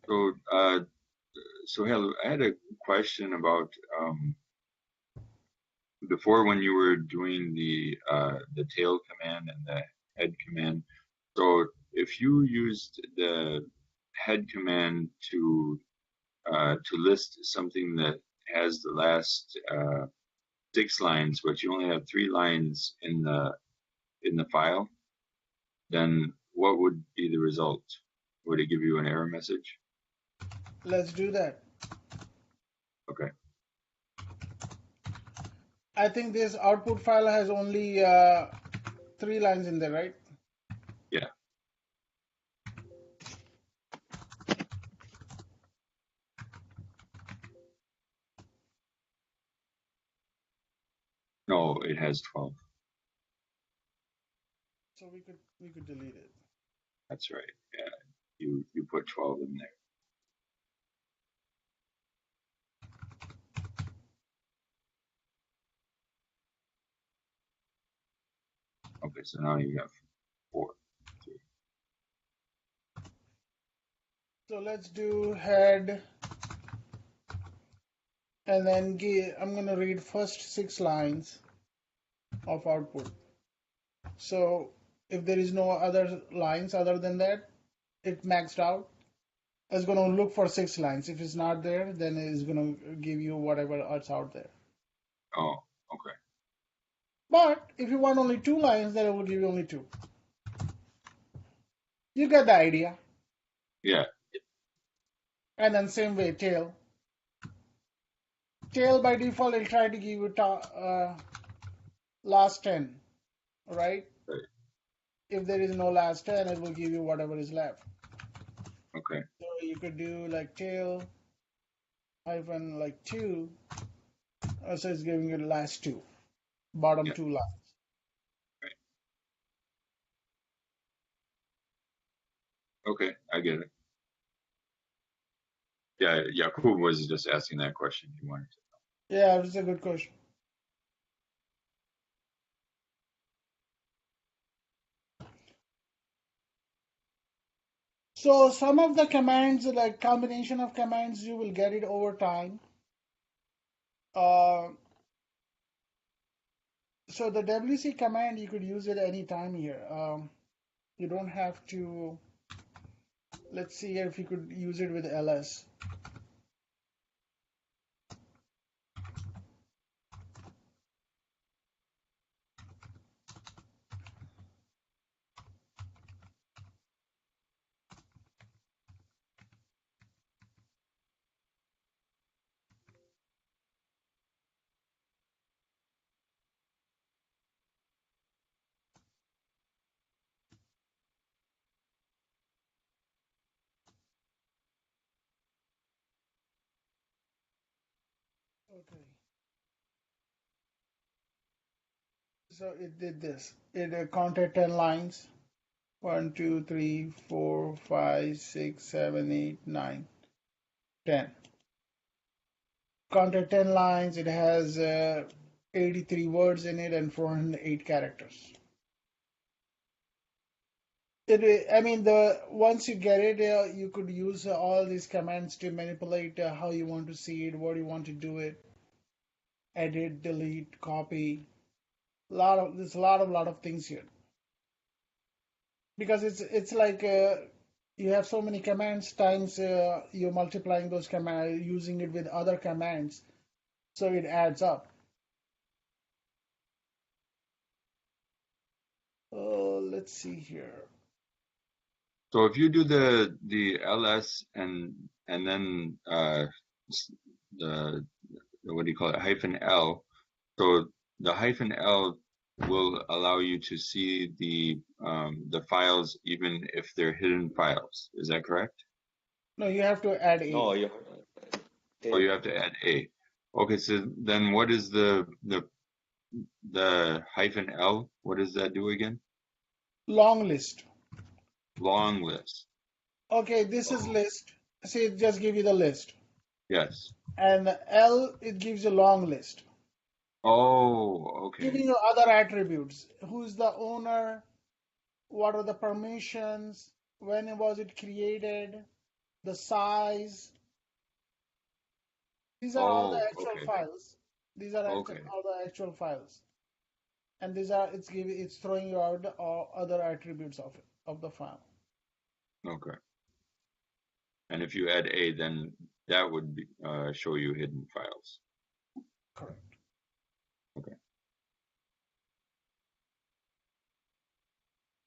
Speaker 4: So, Sohail, I had a question about before when you were doing the tail command and the head command. So, if you used the head command to list something that has the last 6 lines, but you only have 3 lines in the file, then what would be the result? Would it give you an error message?
Speaker 1: Let's do that.
Speaker 4: Okay.
Speaker 1: I think this output file has only 3 lines in there, right?
Speaker 4: Yeah. No, it has 12.
Speaker 1: So we could delete it.
Speaker 4: That's right. Yeah. You put 12 in there. Okay, so now you have 4. 3.
Speaker 1: So let's do head, and then I'm going to read first 6 lines of output. So if there is no other lines other than that, it maxed out. It's going to look for 6 lines. If it's not there, then it's going to give you whatever else out there.
Speaker 4: Oh, okay.
Speaker 1: But if you want only 2 lines, then it will give you only 2. You get the idea.
Speaker 4: Yeah.
Speaker 1: And then same way, tail. Tail by default, it'll try to give you last 10, right?
Speaker 4: Right.
Speaker 1: If there is no last 10, it will give you whatever is left.
Speaker 4: Okay.
Speaker 1: So you could do like tail hyphen like 2. So it's giving you the last 2. bottom
Speaker 4: Yeah.
Speaker 1: two lines.
Speaker 4: Right. Okay, I get it. Yeah, Yakub was just asking that question. He wanted to.
Speaker 1: Yeah, it's a good question. So some of the commands, like combination of commands, you will get it over time. So the WC command, you could use it anytime here. You don't have to. Let's see if you could use it with ls. Okay. So it did this. It counted 10 lines. 1, 2, 3, 4, 5, 6, 7, 8, 9, 10. Counted 10 lines. It has 83 words in it and 408 characters. I mean, once you get it, you could use all these commands to manipulate how you want to see it, what you want to do it, edit, delete, copy. There's a lot of things here because it's like you have so many commands times you're multiplying those commands using it with other commands, so it adds up. Let's see here.
Speaker 4: So if you do the ls and then the what do you call it, -l, so the -l will allow you to see the files even if they're hidden files. Is that correct?
Speaker 1: No, you have to add
Speaker 2: No,
Speaker 1: a
Speaker 2: you
Speaker 4: Or you have to add a. Okay, so then what is the -l? What does that do again?
Speaker 1: long list.
Speaker 4: Long list.
Speaker 1: Okay, this is list. See, it just give you the list.
Speaker 4: Yes.
Speaker 1: And L, it gives you long list,
Speaker 4: Oh, okay.
Speaker 1: giving you other attributes. Who's the owner? What are the permissions? When was it created? The size. These are all the
Speaker 4: Oh,
Speaker 1: actual
Speaker 4: okay.
Speaker 1: files. These are
Speaker 4: Okay.
Speaker 1: all the actual files. And it's throwing you out the other attributes of the file.
Speaker 4: Okay. And if you add a, then that would be, show you hidden files.
Speaker 1: Correct.
Speaker 4: Okay.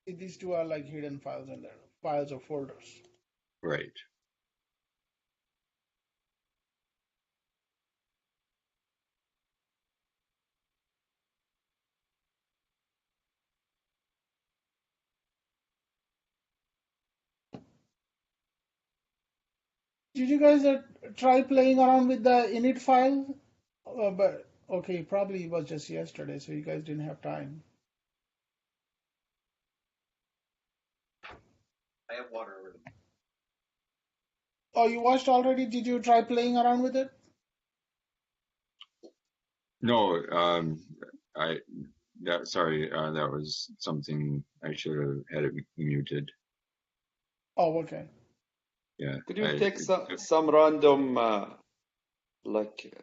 Speaker 1: These two are like hidden files in there, files or folders.
Speaker 4: Right.
Speaker 1: Did you guys try playing around with the init file? But okay, probably it was just yesterday, so you guys didn't have time.
Speaker 5: I have water already.
Speaker 1: Oh, you watched already? Did you try playing around with it?
Speaker 4: No, sorry, that was something I should have had it muted.
Speaker 1: Oh, okay.
Speaker 4: Yeah.
Speaker 2: could you take some random like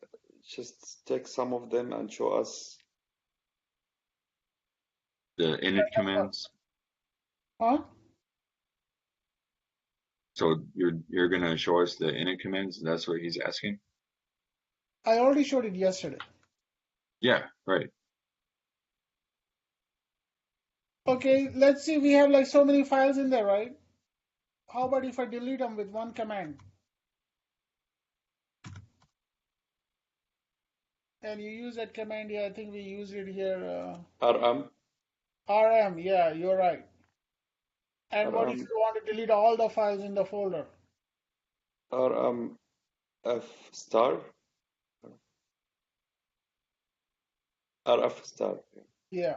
Speaker 2: just take some of them and show us?
Speaker 4: The init commands.
Speaker 1: Huh?
Speaker 4: So you're gonna show us the init commands? That's what he's asking?
Speaker 1: I already showed it yesterday.
Speaker 4: Yeah, right.
Speaker 1: Okay, let's see. We have like so many files in there, right? How about if I delete them with one command? And you use that command here. I think we use it here.
Speaker 2: RM,
Speaker 1: RM, yeah, you're right. And what if
Speaker 2: RM,
Speaker 1: you want to delete all the files in the folder?
Speaker 2: RM, F star. RF star.
Speaker 1: Yeah.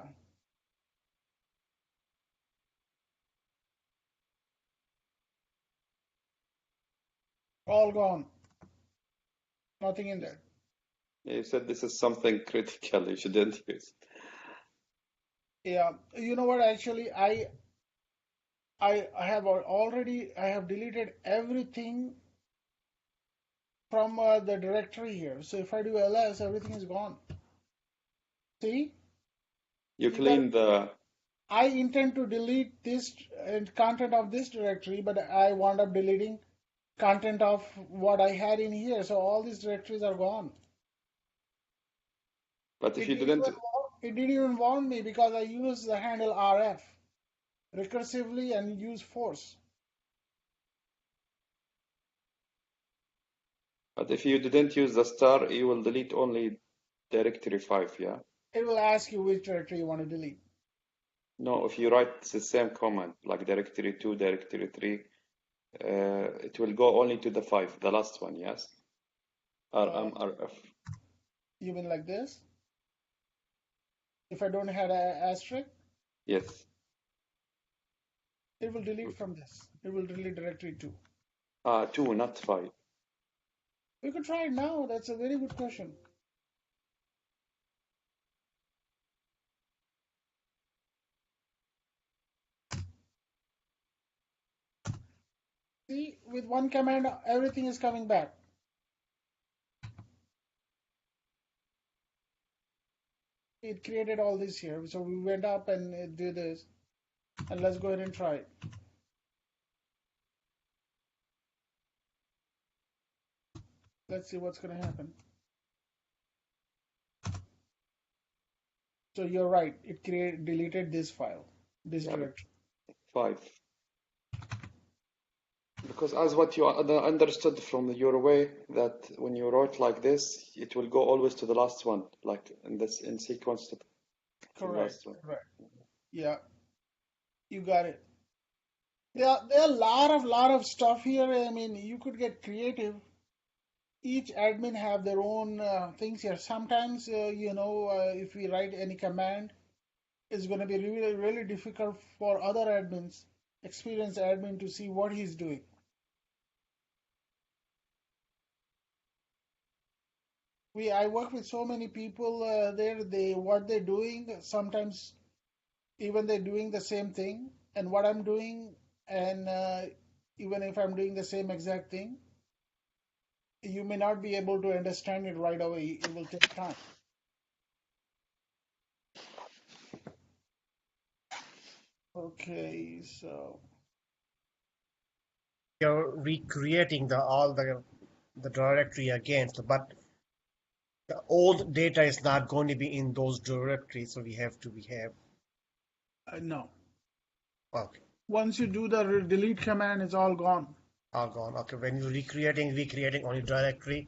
Speaker 1: All gone. Nothing in there.
Speaker 2: You said this is something critical. You shouldn't use.
Speaker 1: Yeah. You know what? Actually, I have deleted everything from the directory here. So if I do ls, everything is gone. See?
Speaker 2: You
Speaker 1: You got.
Speaker 2: clean the.
Speaker 1: I intend to delete this content of this directory, but I wound up deleting content of what I had in here. So all these directories are gone.
Speaker 2: But if
Speaker 1: It
Speaker 2: you
Speaker 1: didn't
Speaker 2: didn't,
Speaker 1: even it didn't even warn me because I used the handle RF recursively and use force.
Speaker 2: but if you didn't use the star, you will delete only directory 5, yeah?
Speaker 1: It will ask you which directory you want to delete.
Speaker 2: No, if you write the same command, like directory 2, directory 3, it will go only to the 5, the last one, yes? RF.
Speaker 1: You mean like this? If I don't have an asterisk,
Speaker 2: Yes.
Speaker 1: it will delete from this. It will delete directory 2.
Speaker 2: 2, not 5.
Speaker 1: We could try it now. That's a very good question. See, with one command, everything is coming back. It created all this here. So we went up and it did this. And let's go ahead and try it. Let's see what's going to happen. So you're right. It deleted this file, this
Speaker 2: Yeah,
Speaker 1: directory.
Speaker 2: 5. Because as what you understood from your way, that when you wrote like this, it will go always to the last one, like in sequence to the
Speaker 1: Correct.
Speaker 2: last one.
Speaker 1: Correct. Yeah, you got it. There are a lot of stuff here. I mean, you could get creative. Each admin have their own things here. Sometimes, if we write any command, it's going to be really, really difficult for other admins, experienced admin, to see what he's doing. I work with so many people there. What they're doing, sometimes even they're doing the same thing, and what I'm doing, and even if I'm doing the same exact thing, you may not be able to understand it right away. It will take time. Okay, so
Speaker 3: You're recreating the directory again. So, but the old data is not going to be in those directories, so we have.
Speaker 1: no.
Speaker 3: Okay,
Speaker 1: Once you do the delete command, it's all gone.
Speaker 3: all gone. Okay, when you're recreating only directory,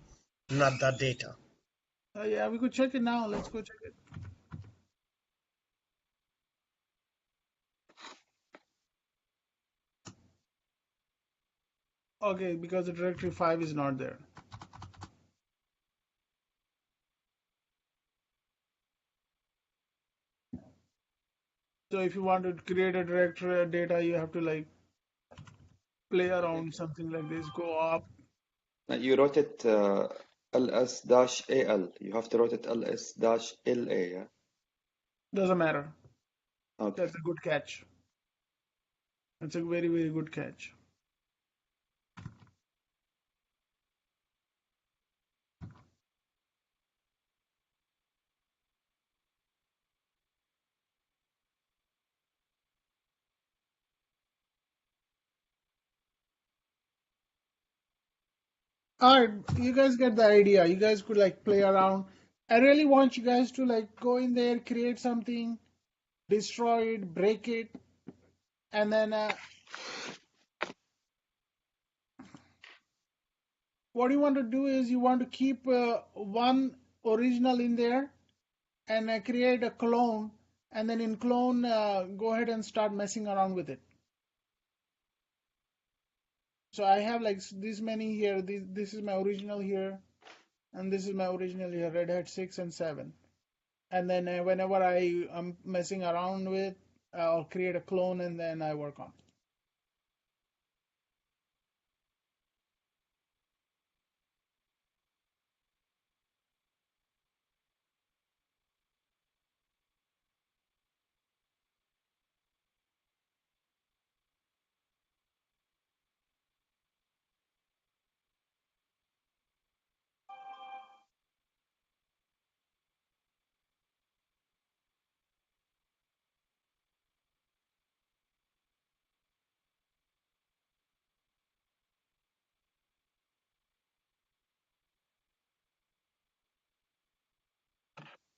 Speaker 3: not the data.
Speaker 1: Yeah, we could check it now. Let's go check it. Okay, because the directory 5 is not there. So if you want to create a directory data, you have to like play around something like this. Go up.
Speaker 2: Now you wrote it ls-al. You have to write it ls-la, yeah?
Speaker 1: Doesn't matter.
Speaker 2: Okay.
Speaker 1: That's a good catch. That's a very, very good catch. All right, you guys get the idea. You guys could like play around. I really want you guys to like go in there, create something, destroy it, break it, and then what you want to do is you want to keep one original in there and create a clone, and then in clone, go ahead and start messing around with it. So I have like this many here. This is my original here, and this is my original here, Red Hat 6 and 7. and then whenever I am messing around with, I'll create a clone and then I work on it.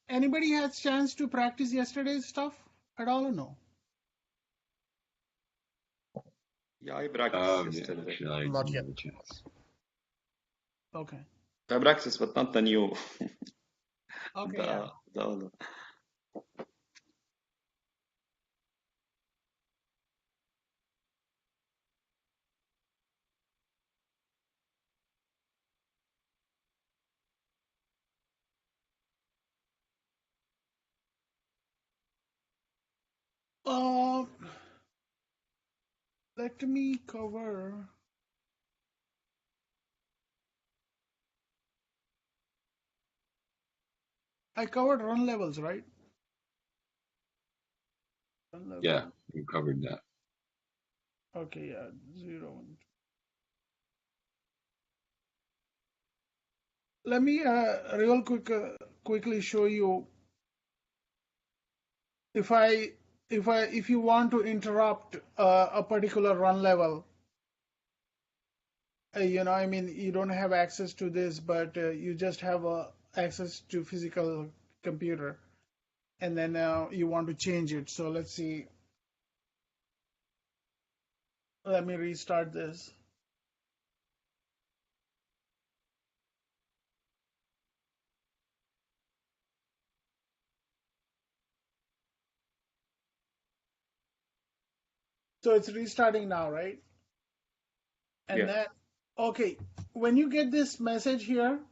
Speaker 1: Anybody has chance to practice yesterday's stuff at all or no?
Speaker 2: Yeah, I practiced
Speaker 4: Yeah,
Speaker 2: yesterday.
Speaker 4: actually, I
Speaker 3: Not
Speaker 4: didn't
Speaker 3: yet.
Speaker 4: have a chance.
Speaker 1: Okay.
Speaker 2: I practiced, but not the new.
Speaker 1: Okay, yeah.
Speaker 2: The other.
Speaker 1: Uh, let me cover. I covered run levels, right? Run level.
Speaker 4: Yeah, we covered that.
Speaker 1: Okay, yeah, 0, 1. Let me real quickly show you if you want to interrupt a particular run level, I mean, you don't have access to this, but you just have access to physical computer, and then you want to change it. So let's see. Let me restart this. So it's restarting now, right? And
Speaker 2: Yeah.
Speaker 1: then, okay, when you get this message here,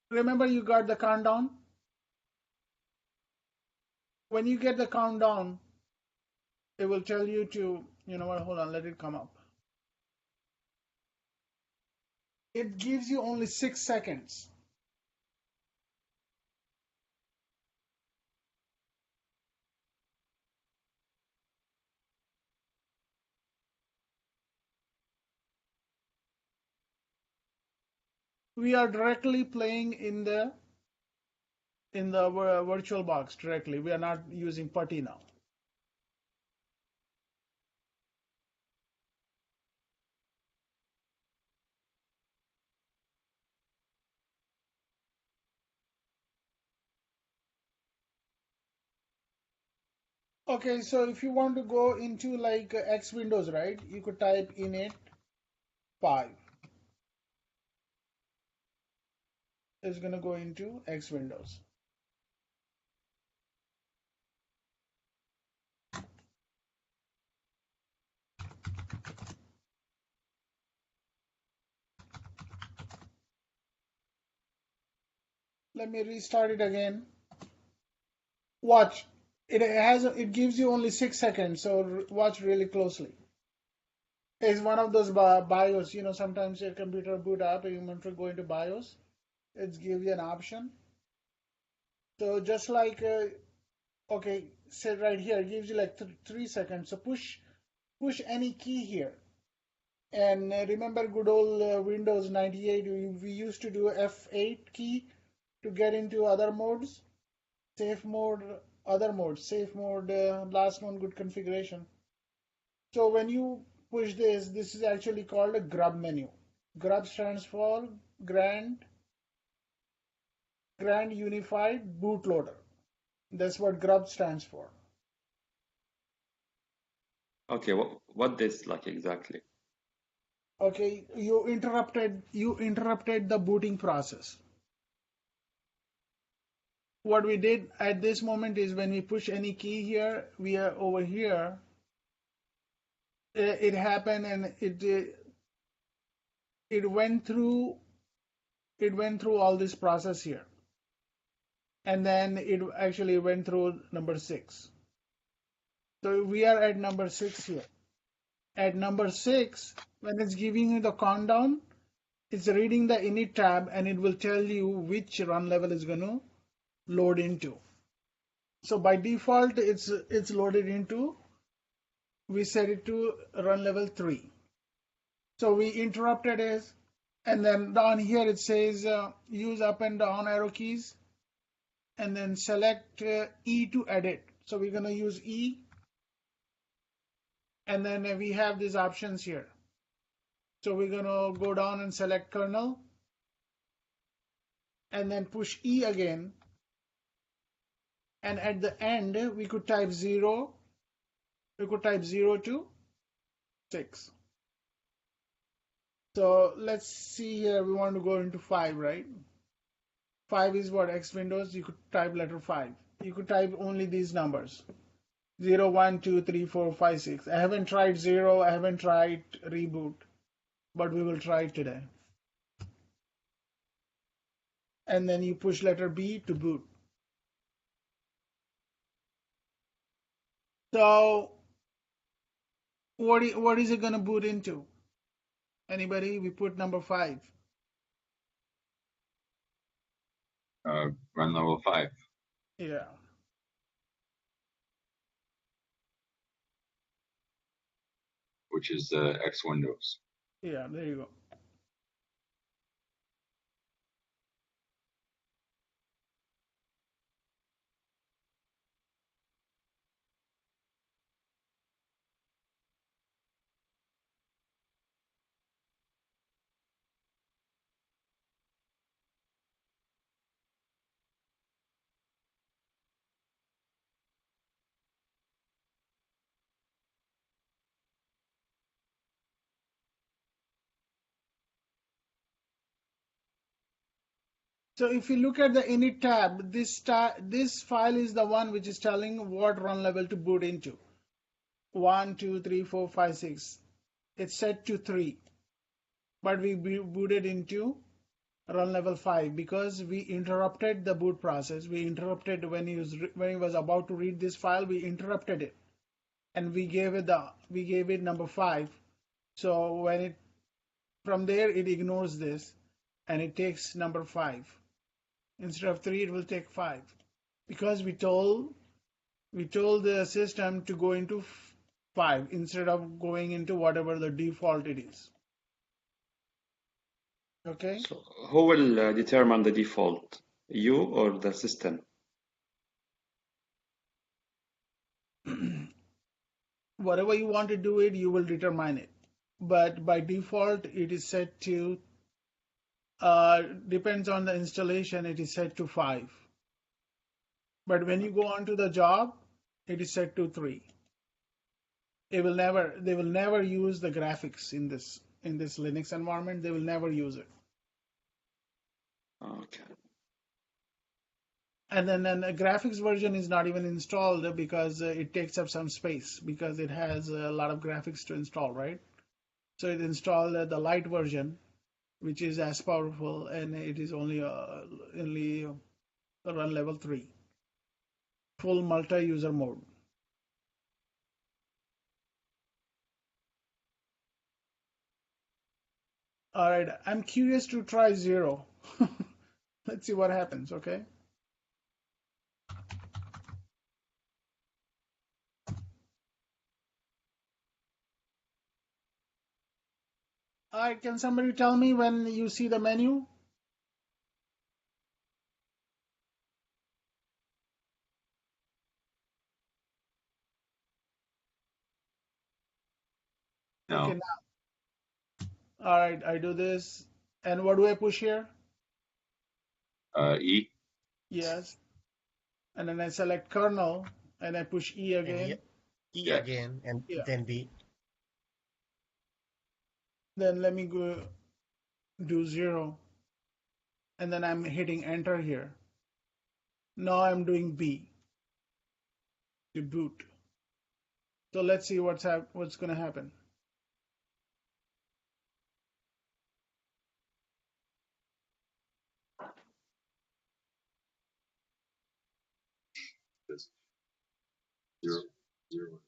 Speaker 1: remember you got the countdown. When you get the countdown, it will tell you to, you know what, hold on, let it come up. It gives you only 6 seconds. We are directly playing in the virtual box directly. We are not using putty now. Okay, so if you want to go into like X Windows, right? You could type init 5. It's gonna go into X Windows. Let me restart it again. Watch. It gives you only 6 seconds, so watch really closely. It's one of those BIOS. Sometimes your computer boot up and you want to go into BIOS. It gives you an option. So just like okay, say right here, it gives you like 3 seconds. So push any key here. And remember good old Windows 98, we used to do F8 key to get into other modes, safe mode, other modes, safe mode, last one, good configuration. So when you push this is actually called a grub menu. Grub stands for Grand Unified Bootloader. That's what grub stands for.
Speaker 2: Okay, what this like exactly?
Speaker 1: Okay, you interrupted the booting process. What we did at this moment is when we push any key here, we are over here. It happened and it went through all this process here. and then it actually went through number 6. So we are at number 6 here. At number 6, when it's giving you the countdown, it's reading the init tab and it will tell you which run level is going to load into. So by default, it's loaded into, we set it to run level 3. So we interrupted it, and then down here it says use up and down arrow keys, and then select E to edit. So we're going to use E, and then we have these options here. So we're going to go down and select kernel, and then push E again. And at the end, we could type 0. We could type 0 to 6. So let's see here. We want to go into 5, right? 5 is what? X Windows. You could type letter 5. You could type only these numbers. 0, 1, 2, 3, 4, 5, 6. I haven't tried 0. I haven't tried reboot. But we will try it today. And then you push letter B to boot. So what is it going to boot into? Anybody? We put number 5.
Speaker 4: Run level 5,
Speaker 1: Yeah.
Speaker 4: which is X Windows.
Speaker 1: Yeah, there you go. So if you look at the init tab, this file is the one which is telling what run level to boot into. 1, 2, 3, 4, 5, 6. It's set to 3. But we booted into run level 5 because we interrupted the boot process. We interrupted when he was about to read this file, we interrupted it. And we gave it number 5. So when it from there it ignores this and it takes number 5. Instead of 3, it will take 5 because we told the system to go into 5 instead of going into whatever the default it is. Okay.
Speaker 2: So who will determine the default? You or the system?
Speaker 1: Whatever you want to do it, you will determine it. But by default, it is set to, depends on the installation, it is set to 5. But when you go onto the job, it is set to 3. They will never use the graphics in this Linux environment. They will never use it.
Speaker 2: Okay.
Speaker 1: And then a graphics version is not even installed because it takes up some space because it has a lot of graphics to install, right? So it installed the light version, which is as powerful, and it is only run level 3, full multi-user mode. All right, I'm curious to try 0. Let's see what happens, okay? All right, can somebody tell me when you see the menu?
Speaker 4: No.
Speaker 1: Okay, now. All right, I do this. And what do I push here?
Speaker 4: E.
Speaker 1: Yes. And then I select kernel and I push E again.
Speaker 3: E
Speaker 4: Yeah.
Speaker 3: again, and
Speaker 1: Yeah.
Speaker 3: then B.
Speaker 1: Then let me go do 0. And then I'm hitting enter here. Now I'm doing B to boot. So let's see what's going to happen.
Speaker 4: Zero, zero.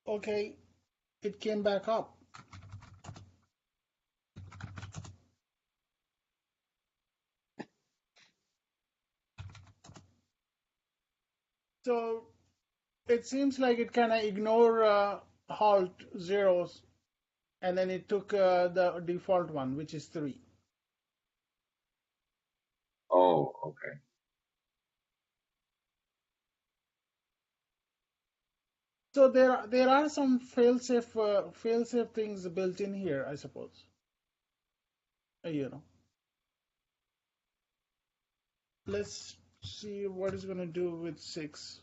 Speaker 1: Okay, it came back up. So it seems like it kind of ignored halt zeros, and then it took the default one, which is 3.
Speaker 4: Oh, okay.
Speaker 1: So there are some fail-safe things built in here, I suppose. You know, let's see what it's going to do with 6.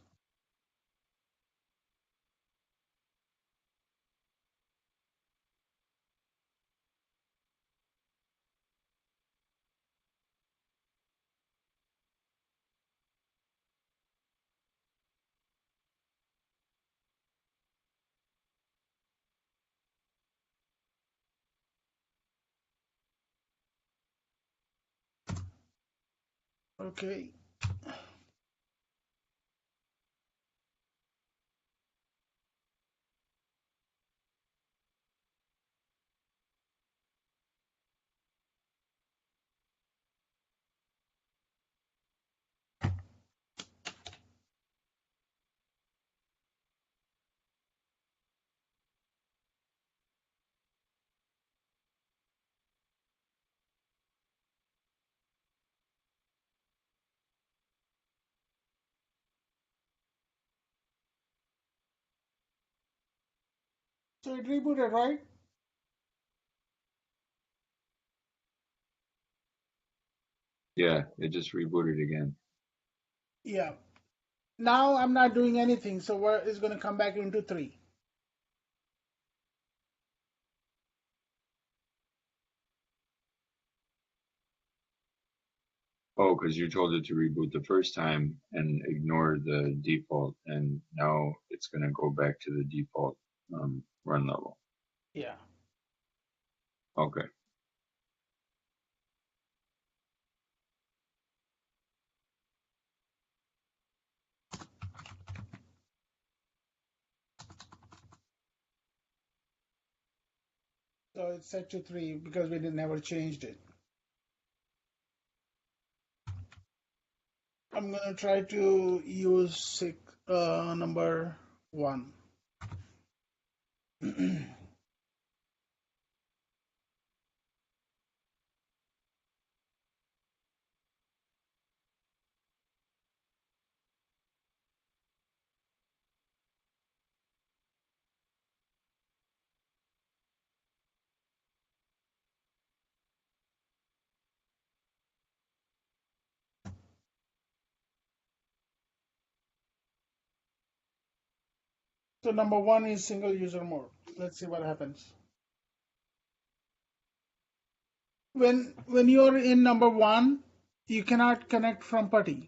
Speaker 1: Okay, so it rebooted, right?
Speaker 4: Yeah, it just rebooted again.
Speaker 1: Yeah. Now I'm not doing anything, so it's going to come back into 3.
Speaker 4: Oh, because you told it to reboot the first time and ignore the default, and now it's going to go back to the default run level.
Speaker 1: Yeah.
Speaker 4: Okay.
Speaker 1: So it's set to 3 because we never changed it. I'm going to try to use number 1. So number 1 is single user mode. Let's see what happens. When you're in number 1, you cannot connect from PuTTY.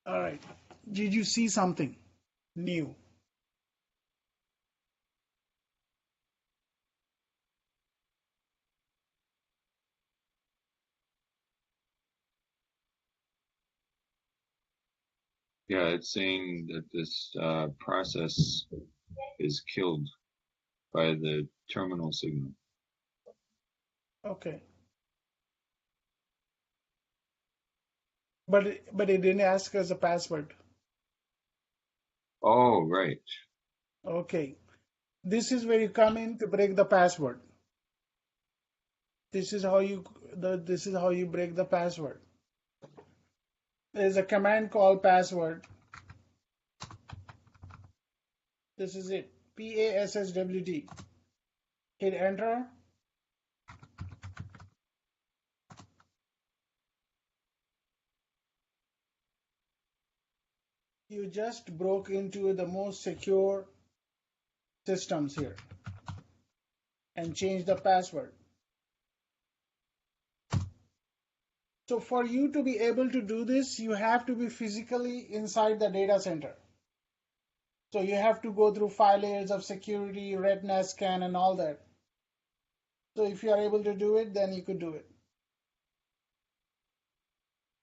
Speaker 1: All right. Did you see something new?
Speaker 4: Yeah, it's saying that this process is killed by the terminal signal.
Speaker 1: Okay. But it didn't ask us a password.
Speaker 4: Oh, right.
Speaker 1: Okay. This is where you come in to break the password. This is how you break the password. There's a command called password. This is it. PASSWD. Hit enter. You just broke into the most secure systems here and changed the password. So for you to be able to do this, you have to be physically inside the data center. So you have to go through 5 layers of security, retina scan, and all that. So if you are able to do it, then you could do it.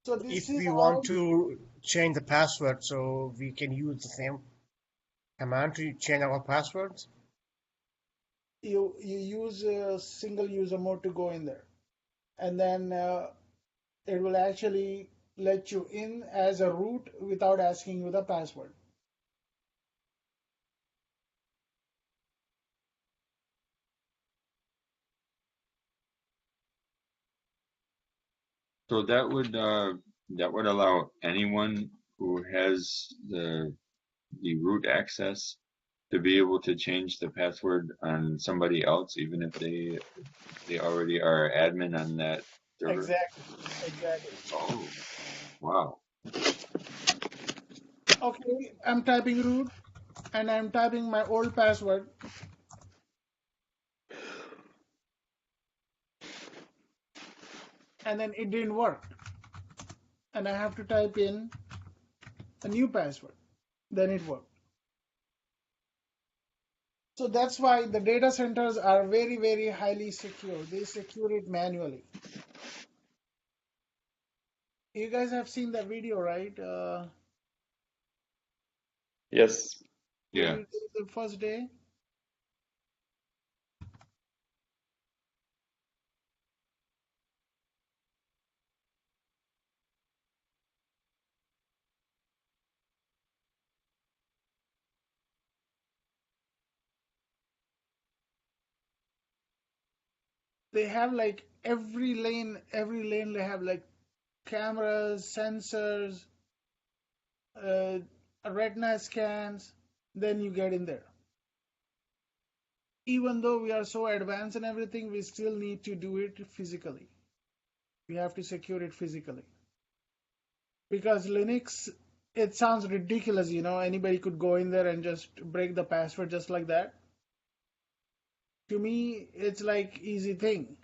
Speaker 1: So this
Speaker 3: If
Speaker 1: is
Speaker 3: we
Speaker 1: all
Speaker 3: want to change the password, so we can use the same command to change our passwords.
Speaker 1: you use a single user mode to go in there, and then it will actually let you in as a root without asking you the password.
Speaker 4: So that would allow anyone who has the root access to be able to change the password on somebody else, even if they already are admin on that server.
Speaker 1: Exactly.
Speaker 4: Oh, wow.
Speaker 1: Okay, I'm typing root and I'm typing my old password, and then it didn't work, and I have to type in a new password, then it worked. So that's why the data centers are very, very highly secure. They secure it manually. You guys have seen the video, right?
Speaker 2: Yes.
Speaker 1: Did
Speaker 4: Yeah.
Speaker 1: you do the first day? They have like every lane they have like cameras, sensors, uh, retina scans. Then you get in there. Even though we are so advanced and everything, we still need to do it physically. We have to secure it physically. Because Linux, it sounds ridiculous, anybody could go in there and just break the password just like that. To me, it's like easy thing.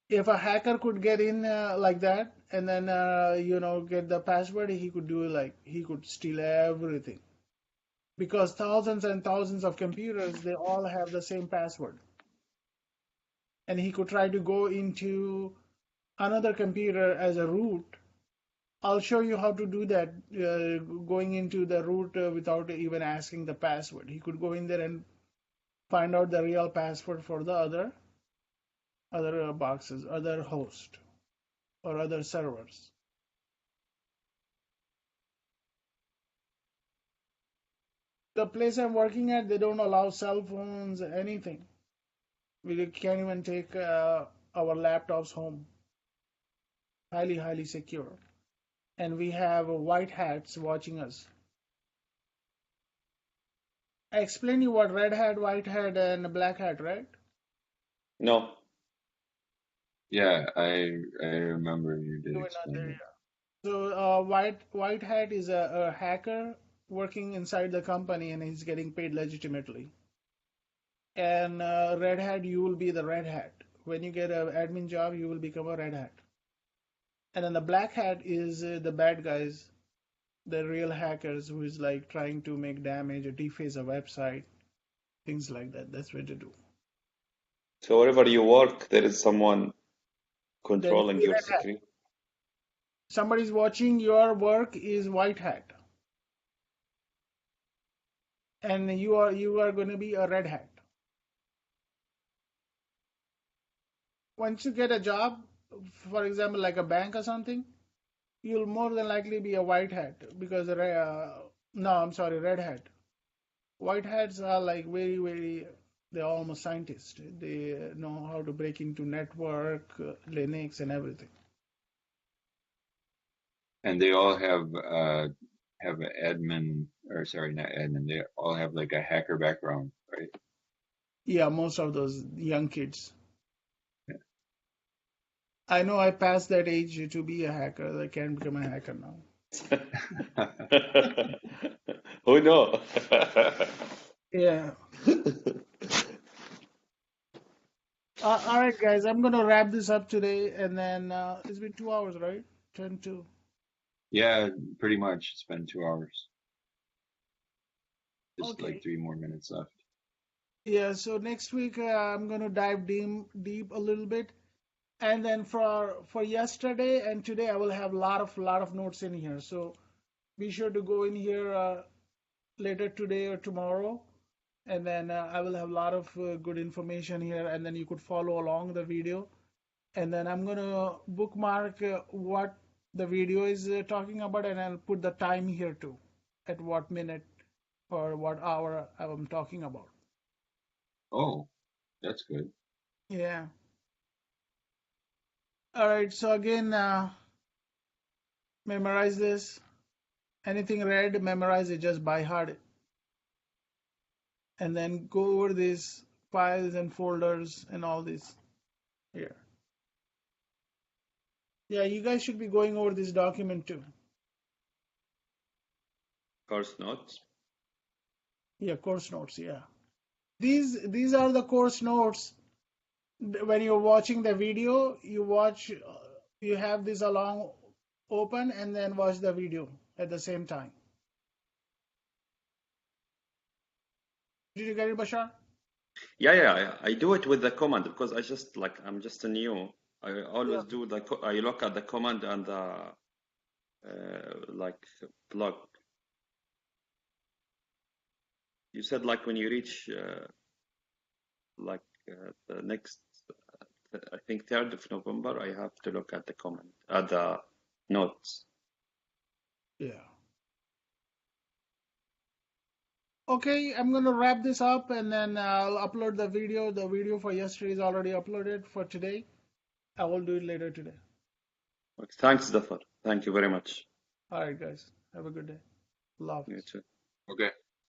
Speaker 1: If a hacker could get in like that and then get the password, he could do like he could steal everything. Because thousands and thousands of computers, they all have the same password. And he could try to go into another computer as a root. I'll show you how to do that, going into the root without even asking the password. He could go in there and find out the real password for the other boxes, other host, or other servers. The place I'm working at, they don't allow cell phones, anything. We can't even take our laptops home. Highly, highly secure. And we have white hats watching us. I explained you what red hat, white hat, and black hat, right?
Speaker 2: No.
Speaker 4: Yeah, I remember you did
Speaker 1: You were not
Speaker 4: explain
Speaker 1: there,
Speaker 4: it.
Speaker 1: yeah. So white hat is a hacker working inside the company, and he's getting paid legitimately. And red hat, you will be the red hat. When you get an admin job, you will become a red hat. And then the black hat is the bad guys, the real hackers who is like trying to make damage or deface a website, things like that. That's what they do.
Speaker 2: So wherever you work, there is someone
Speaker 1: Then you
Speaker 2: controlling
Speaker 1: be
Speaker 2: your
Speaker 1: red hat.
Speaker 2: security.
Speaker 1: Somebody's watching your work is white hat, and you are going to be a red hat. Once you get a job, for example, like a bank or something, you'll more than likely be a white hat because no, I'm sorry, red hat. White hats are like very, very, they're almost scientists. They know how to break into network, Linux, and everything.
Speaker 4: And they all have an admin, or sorry, not admin. They all have like a hacker background, right?
Speaker 1: Yeah, most of those young kids. I know I passed that age to be a hacker. I can become a hacker now.
Speaker 2: Who know?
Speaker 1: Yeah. All right, guys, I'm gonna wrap this up today, and then it's been 2 hours, right? 10 to.
Speaker 4: Yeah, pretty much. It's been 2 hours. Just like
Speaker 1: Okay.
Speaker 4: 3 more minutes left.
Speaker 1: Yeah. So next week I'm gonna dive deep a little bit, and then for yesterday and today I will have lot of notes in here. So be sure to go in here later today or tomorrow, and then I will have a lot of good information here, and then you could follow along the video. And then I'm gonna bookmark what the video is talking about, and I'll put the time here too, at what minute or what hour I'm talking about.
Speaker 4: Oh, that's good.
Speaker 1: Yeah. All right. So again, memorize this. Anything read, memorize it. Just by heart it, and then go over these files and folders and all this here. Yeah, you guys should be going over this document too.
Speaker 2: Course notes.
Speaker 1: Yeah, course notes. Yeah. These are the course notes. When you're watching the video, you have this along open and then watch the video at the same time. Did you get it, Bashar?
Speaker 2: Yeah. I do it with the command because I'm just a new. I
Speaker 1: Yeah.
Speaker 2: always do I look at the command and the like plug. You said like when you reach the next, I think 3rd of November, I have to look at the command at the notes.
Speaker 1: Yeah. Okay, I'm gonna wrap this up and then I'll upload the video. The video for yesterday is already uploaded. For today, I will do it later today.
Speaker 2: Okay, thanks, Zafar. Thank you very much.
Speaker 1: All right, guys. Have a good day. Love.
Speaker 2: You too.
Speaker 4: Okay.